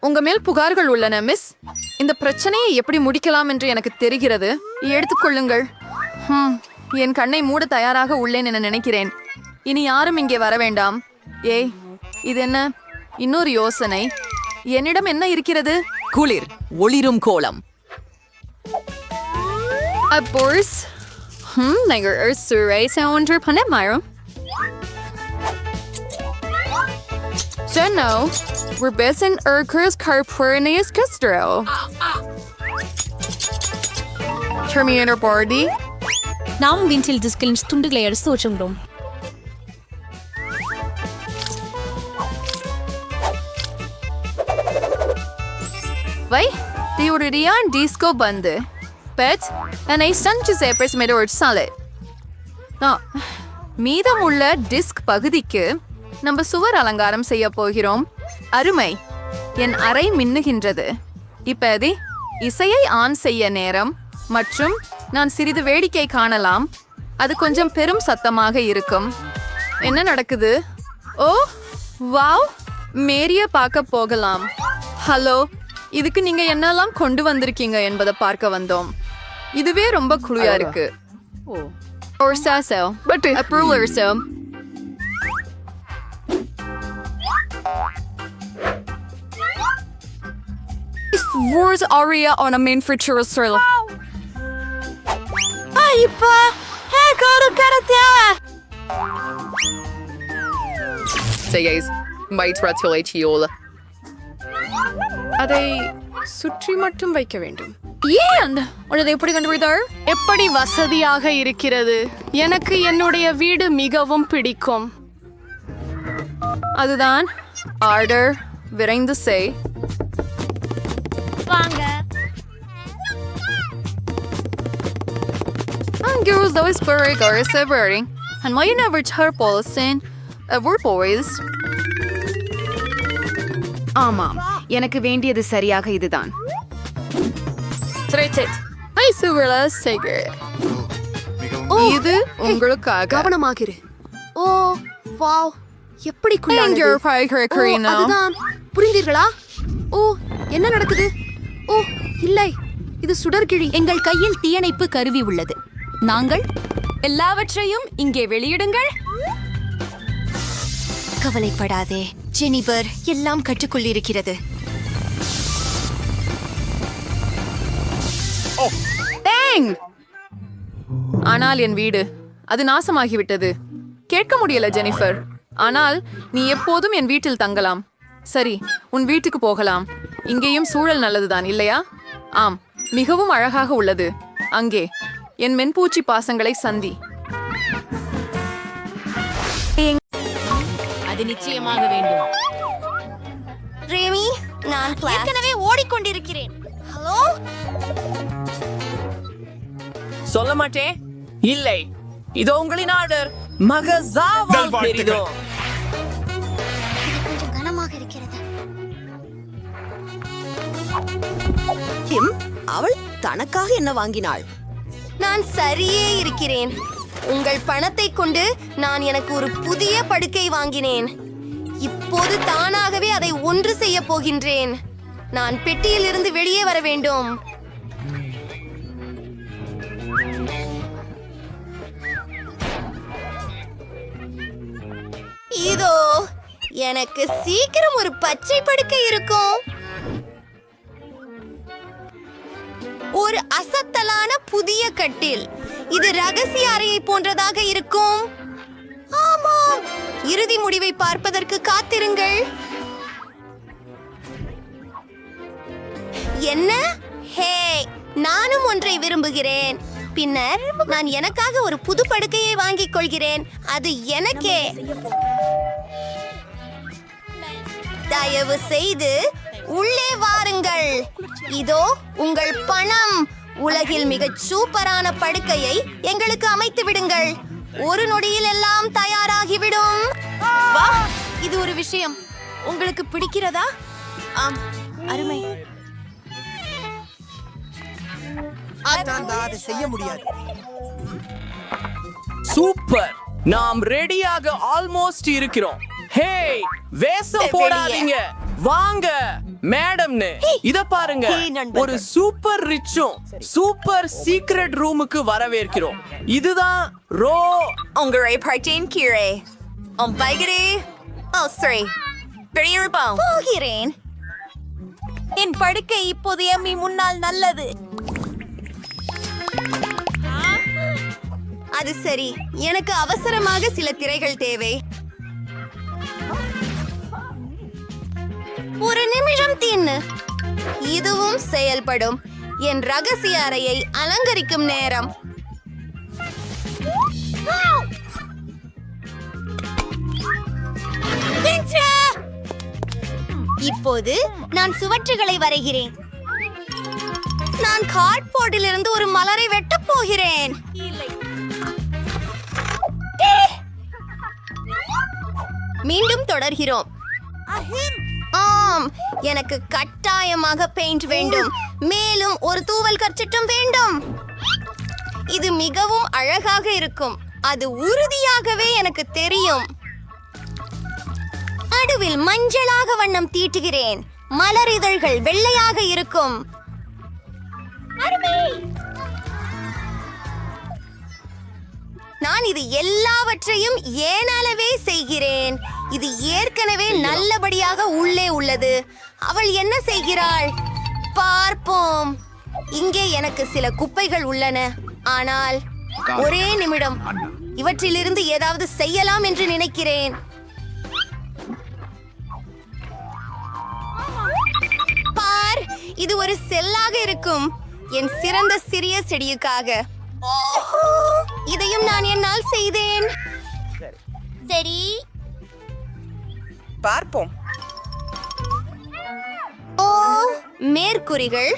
உங்க மேல் புகார்கள் உள்ளன மிஸ். இந்த பிரச்சனையை எப்படி முடிக்கலாம் என்று எனக்கு தெரிகிறது. எடுத்துக்கொள்ளுங்கள். என் கண்ணை மூட தயாராக உள்ளேன் என நினைக்கிறேன். இனி யாரும் இங்கே வர வேண்டாம். ஏய், இது என்ன? இன்னொரு யோசனை. என்னிடம் என்ன இருக்கிறது? குளிர் ஒளிரும் கோலம். Boris. Nagar Ursure sound Panet Myro. Jenno, we're based in Urkers Carpurnius Castro. Terminator Bardi. நாம் விண்டில் டிஸ்கில் துண்டுகளை எடுத்து வச்சுக்கிறோம். Vai, Diorian Disco Bande. Pet, and I sent to Zephyrs Meadoward Salad. மீதமுள்ள டிஸ்க் பகுதிக்கு நம்ம சுவர் அலங்காரம் செய்ய போகிறோம். அருமை. என் அறை மின்னுகின்றது. இப்போது இசையை ஆன் செய்ய நேரம் மற்றும் நான் சிறிது வேடிக்கை காணலாம். அது கொஞ்சம் பெரும் சத்தமாக இருக்கும். என்ன நடக்குது? ஓ, வாவ், மேரிய பார்க்க போகலாம். ஹலோ, இதுக்கு நீங்க என்னெல்லாம் கொண்டு வந்திருக்கீங்க என்பதை பார்க்க வந்தோம். இதுவே ரொம்ப குளியா இருக்கு. Or so, but a ruler so. Wars aria on a main for Churrasrilla. இப்ப ஹே கோடு கடத்தியா? அதை சுற்றி மட்டும் வைக்க வேண்டும். ஏன் உனது எப்படி கண்டுபிடித்தாள்? எப்படி வசதியாக இருக்கிறது. எனக்கு என்னுடைய வீடு மிகவும் பிடிக்கும். அதுதான் ஆர்டர். விரைந்து செய். வாங்க. Girls, those very girls are wearing. And why you never tell Paulson? We're boys. ஆமாம், எனக்கு வேண்டியது சரியாக இதுதான். I super cigarette. இது உங்களுக்காக. கவனமாக இரு. ஓ வாவ், எப்படி And your குள்ளானது. அதுதான், புரிந்தீர்களா? ஓ, என்ன நடக்குது? ஓ இல்லை, இது சுடர்கிழி. எங்கள் கையில் தீயணைப்பு கருவி உள்ளது. நாங்கள் எல்லாவற்றையும் இங்கே வெளியிடுங்கள். கவலைப்படாதே ஜெனிபர், எல்லாம் கற்றுக்கொள்ளிருக்கிறது. ஆனால் என் வீடு அது நாசமாகிவிட்டது. கேட்க முடியல ஜெனிஃபர். ஆனால் நீ எப்போதும் என் வீட்டில் தங்கலாம். சரி, உன் வீட்டுக்கு போகலாம். இங்கேயும் சூழல் நல்லதுதான் இல்லையா? ஆம், மிகவும் அழகாக உள்ளது. அங்கே என் மென்பூச்சி பாசங்களை சந்தி. அது நிச்சயமாக வேண்டும். ரேமி, நான் ஏற்கனவே ஓடிக்கொண்டிருக்கிறேன். ஹலோ, சொல்ல மாட்டேன். இல்லை, இதோ உங்களின் ஆர்டர். மகசாவால் தெரியும். கொஞ்சம் கனமாக இருக்கிறது. அவள் தனக்காக என்ன வாங்கினாள்? நான் சரியே இருக்கிறேன். உங்கள் பணத்தை கொண்டு நான் எனக்கு ஒரு புதிய படுக்கை வாங்கினேன். இப்போது தானாகவே அதை ஒன்று செய்ய போகின்றேன். நான் பெட்டியில் இருந்து வெளியே வர வேண்டும். இதோ எனக்கு சீக்கிரம் ஒரு பச்சை படுக்கை இருக்கும். ஒரு அசத்தலான புதிய கட்டில். இது ரகசிய அறையை போன்றதாக இருக்கும். ஆமாம், இறுதி முடிவை பார்ப்பதற்கு காத்திருங்கள். என்ன? ஹே, நானும் ஒன்றை விரும்புகிறேன். பின்னர் நான் எனக்காக ஒரு புது படுக்கையை வாங்கிக் கொள்கிறேன். அது எனக்கே. தயவு செய்து உள்ளே வாருங்கள். இதோ உங்கள் பணம். உலகில் மிகச் சூப்பரான படுக்கையை எங்களுக்கு அமைத்து விடுங்கள். ஒரு நொடியில் எல்லாம் தயாராகிவிடும். வா, இது ஒரு விஷயம். உங்களுக்கு பிடிக்கிறதா? ஆம், அருமை. அதை செய்ய முடியாது. சூப்பர், நாம் ரெடியாக ஆல்மோஸ்ட் இருக்கிறோம். ஹே, வேஷம் போடாதீங்க, வாங்க மேடம்னு. இத பாருங்க, ஒரு சூப்பர் ரிச்சும் சூப்பர் சீக்ரெட் ரூமுக்கு வரவேற்கிறோம். இதுதான் ரோ. உங்களை பார்த்தேன் கீழே. பைகரே. சரி, பெரியப்போம். போகிறேன். என் படுக்கை இப்போது எம்மி முன்னால் நல்லது. அது சரி, எனக்கு அவசரமாக சில திரைகள் தேவை. ஒரு நிமிஷம் தின்னு. இதுவும் செயல்படும். என் ரகசிய அறையை அலங்கரிக்கும் நேரம். இப்போது நான் சுவற்றுகளை வரைகிறேன். நான் கார்ட்போர்டில் இருந்து ஒரு மலரை வெட்டப் போகிறேன். மீண்டும் தொடர்கிறோம். ஆம், எனக்கு கட்டாயமாக பெயிண்ட் வேண்டும். மேலும் ஒரு தூவல் கர்ச்சிட்டும் வேண்டும். இது மிகவும் அழகாக இருக்கும். அது உறுதியாகவே எனக்கு தெரியும். நடுவில் மஞ்சளாக வண்ணம் தீட்டுகிறேன். மலர் இதழ்கள் வெள்ளையாக இருக்கும். நான் இது எல்லாவற்றையும் ஏனாலவே செய்கிறேன். இது ஏற்கனவே நல்லபடியாக உள்ளே உள்ளது. அவள் என்ன செய்கிறாள் பார்ப்போம். இங்கே எனக்கு சில குப்பைகள் உள்ளன. ஆனால் ஒரே நிமிடம், இவற்றிலிருந்து ஏதாவது செய்யலாம் என்று நினைக்கிறேன். இது ஒரு செல்லாக இருக்கும் என் சிறந்த சிறிய செடியுக்காக. ஓஹோ, இதையும் நான் என்னால் செய்தேன். சரி, பார்ப்போம். ஓ, மேற்கூறிகள்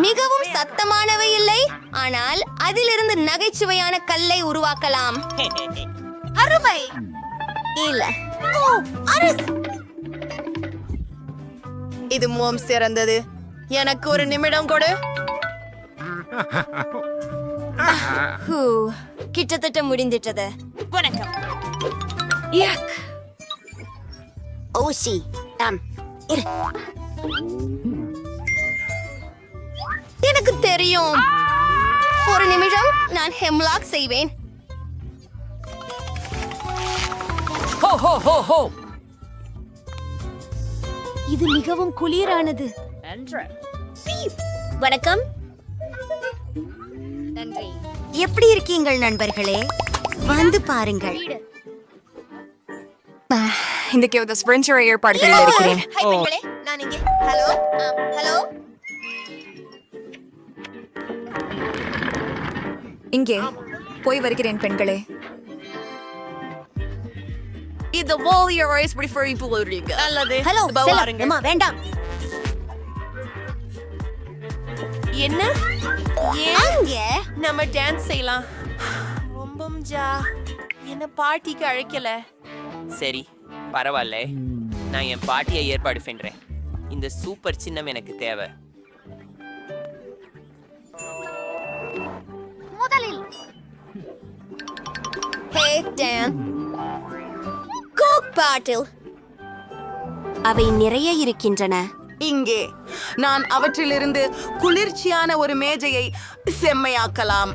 மிகவும் சத்தமானவை இல்லை, ஆனால் அதிலிருந்து நகைச்சுவையான கல்லை உருவாக்கலாம். அருமை இல்ல. ஓ, அரசு. இது மிகவும் சிறந்தது. எனக்கு ஒரு நிமிடம் கொடு. ஹூ, கிட்டத்தட்ட முடிந்துட்டது. வணக்கம். ஓசி எனக்கு தெரியும். ஒரு நிமிடம், நான் ஹெம்லாக் செய்வேன். ஹோ ஹோ ஹோ ஹோ. இது மிகவும் குளிரானது. வணக்கம். நன்றி. எப்படி இருக்கீங்கள் நண்பர்களே? வந்து பாருங்கள். இன்றைக்கு ஒரு ஸ்பிரின்டர் ஏற்பாடுகளில் இருக்கிறேன். ஹை பெண்களே, நான் இங்கே. Hello, hello. இங்கே போய் வருகிறேன் பெண்களே. இந்த வாலியர் ரைஸ் ப்ரிஃபர் இப்போறீங்க. நல்லது. ஹலோ அம்மா, வேண்டாம். என்ன? அங்கே நம்ம டான்ஸ் செய்யலாம். ரொம்பம் என்ன பார்ட்டிக்கு அழைக்கல. சரி, பரவாயில்ல. நான் என் பாட்டியை ஏற்பாடு பண்றேன். இந்த சூப்பர் சின்னம் எனக்கு தேவை. முதலில் ஹே டான், கோக் பாட்டில். அவை நிறைய இருக்கின்றன. இங்கே நான் அவற்றிலிருந்து குளிர்ச்சியான ஒரு மேஜையை செம்மையாக்கலாம்.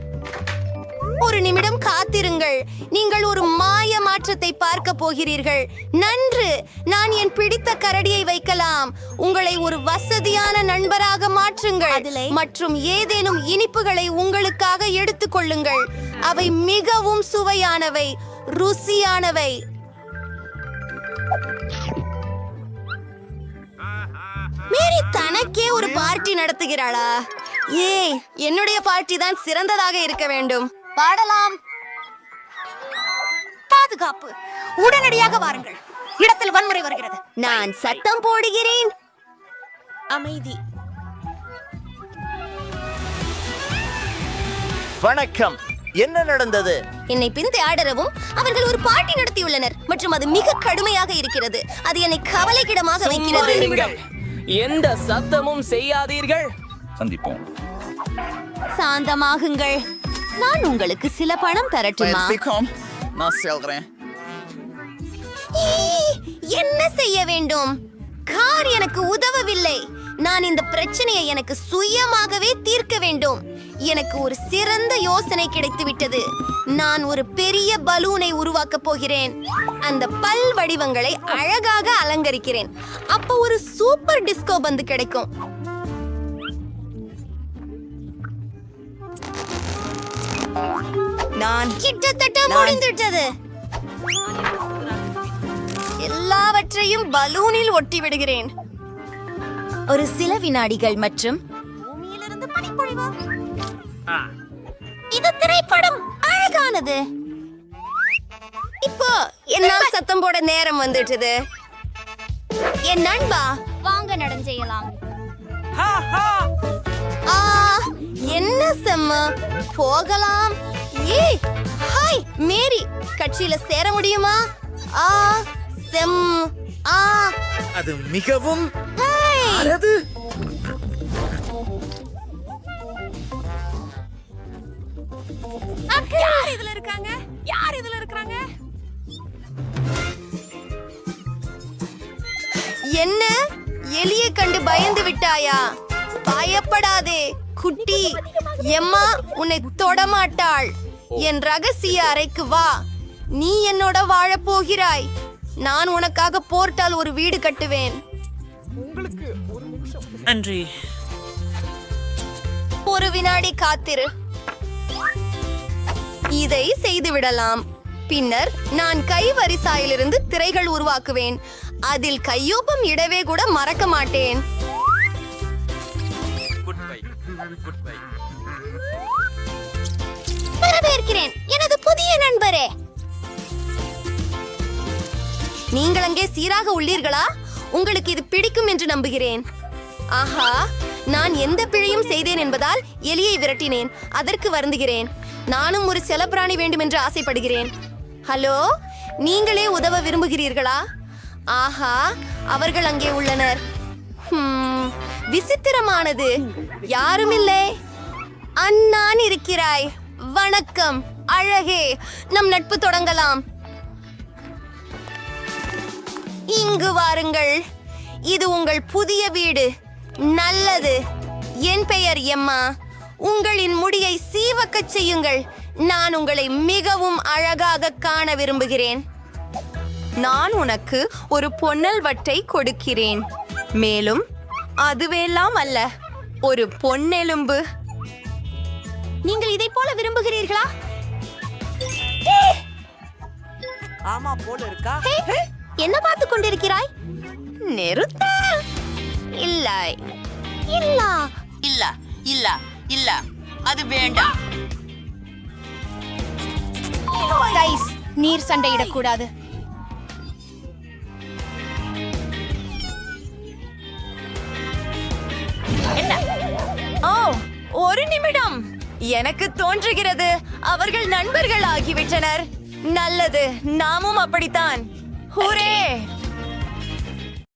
ஒரு நிமிடம் காத்திருங்கள். நீங்கள் ஒரு மாய மாற்றத்தை பார்க்க போகிறீர்கள். நன்று, நான் என் பிடித்த கரடியை வைக்கலாம். உங்களை ஒரு வசதியான நண்பராக மாற்றுங்கள் மற்றும் ஏதேனும் இனிப்புகளை உங்களுக்காக எடுத்துக்கொள்ளுங்கள். அவை மிகவும் சுவையானவை, ருசியானவை. மேரி தனக்கே ஒரு பார்ட்டி நடத்துகிறாளா? ஏய், என்னுடைய பார்ட்டி தான் சிறந்ததாக இருக்க வேண்டும். பாடலாம். பாதுகாப்பு, உடனடியாக வாருங்கள். இடத்தில் வன்முறை வருகிறது. நான் சத்தம் போடுகிறேன். அமைதி. வணக்கம். என்ன நடந்தது? என்னை பின்தொடரவும் அவர்கள் ஒரு பார்ட்டி நடத்தியுள்ளனர் மற்றும் அது மிக கடுமையாக இருக்கிறது. அது என்னை கவலைக்கிடமாக வைக்கிறது. எந்த சத்தமும் செய்யாதீர்கள். சந்திப்போம். சாந்தமாகுங்கள். நான் உங்களுக்கு சில பணம் தரட்டுமா? நான் செல்றேன். என்ன செய்ய வேண்டும்? கார் எனக்கு உதவவில்லை. நான் இந்த பிரச்சனையை எனக்கு சுயமாகவே தீர்க்க வேண்டும். எனக்கு ஒரு சிறந்த யோசனை கிடைத்துவிட்டது. நான் ஒரு பெரிய பலூனை உருவாக்கப் போகிறேன். அந்த பல் வடிவங்களை அழகாக அலங்கரிக்கிறேன். அப்போ ஒரு சூப்பர் டிஸ்கோ பந்து கிடைக்கும். நான் கிட்டத்தட்ட முடிந்துவிட்டது. எல்லாவற்றையும் பலூனில் ஒட்டி விடுகிறேன். ஒரு சில வினாடிகள் மற்றும் பூமியிலிருந்து பனிப்பொழிவா? இது திரைப்படம் அழகானது. இப்போ என்னால் சத்தம் போட நேரம் வந்துட்டது. என் நண்பா, வாங்க நடஞ்செய்யலாம். என்ன செம்ம, போகலாம். ஏய், ஹாய் மேரி, கட்சியில சேர முடியுமா? செம். அது மிகவும் யார் இதுல இருக்காங்க? யார் இதுல இருக்காங்க? என்ன, எலியை கண்டு பயந்து விட்டாயா? பயப்படாதே குட்டி. எம்மா உன்னை தொடமாட்டாள். என் ரகசிய அறைக்கு வா. நீ என்னோட வாழப் போகிறாய். நான் உனக்காக போர்ட்டால் ஒரு வீடு கட்டுவேன். நன்றி. ஒரு வினாடி காத்திரு. இதை செய்து விடலாம். பின்னர் நான் கைவரிசாயிலிருந்து திரைகள் உருவாக்குவேன். அதில் கையொப்பம் இடவே கூட மறக்க மாட்டேன். பார்க்கிறேன் எனது புதிய நண்பரே. நீங்கள் அங்கே சீராக உள்ளீர்களா? உங்களுக்கு இது பிடிக்கும் என்று நம்புகிறேன். ஆஹா, நான் எந்த பிழையும் செய்தேன் என்பதால் எலியை விரட்டினேன். அதற்கு வருந்துகிறேன். நானும் ஒரு செல்லப்பிராணி வேண்டும் என்று ஆசைப்படுகிறேன். ஹலோ, நீங்களே உதவ விரும்புகிறீர்களா? ஆஹா, அவர்கள் அங்கே உள்ளனர். விசித்திரமானது. யாரும் இல்லை. அண்ணான் இருக்கிறாய். வணக்கம் அழகே, நம் நட்பு தொடங்கலாம். இங்கு வாருங்கள். இது உங்கள் புதிய வீடு. நல்லது. என் பெயர் எம்மா. உங்களின் முடியை சீவக்கச் செய்யுங்கள். நான் உங்களை மிகவும் அழகாக காண விரும்புகிறேன். நான் உனக்கு ஒரு பொன்னல் வட்டை கொடுக்கிறேன். மேலும் அதுவெல்லாம் அல்ல, ஒரு பொன்னெலும்பு. நீங்கள் இதை போல விரும்புகிறீர்களா? ஆமா போல இருக்கா? என்ன பார்த்து கொண்டிருக்கிறாய்? நிறுத்த. இல்லை இல்ல இல்ல இல்ல இல்ல, அது வேண்டாம். கைஸ், நீர் சண்டையிடக்கூடாது. ஓ, ஒரு நிமிடம். எனக்கு தோன்றுகிறது அவர்கள் நண்பர்கள் ஆகிவிட்டனர். நல்லது, நாமும் அப்படித்தான். ஹூரே!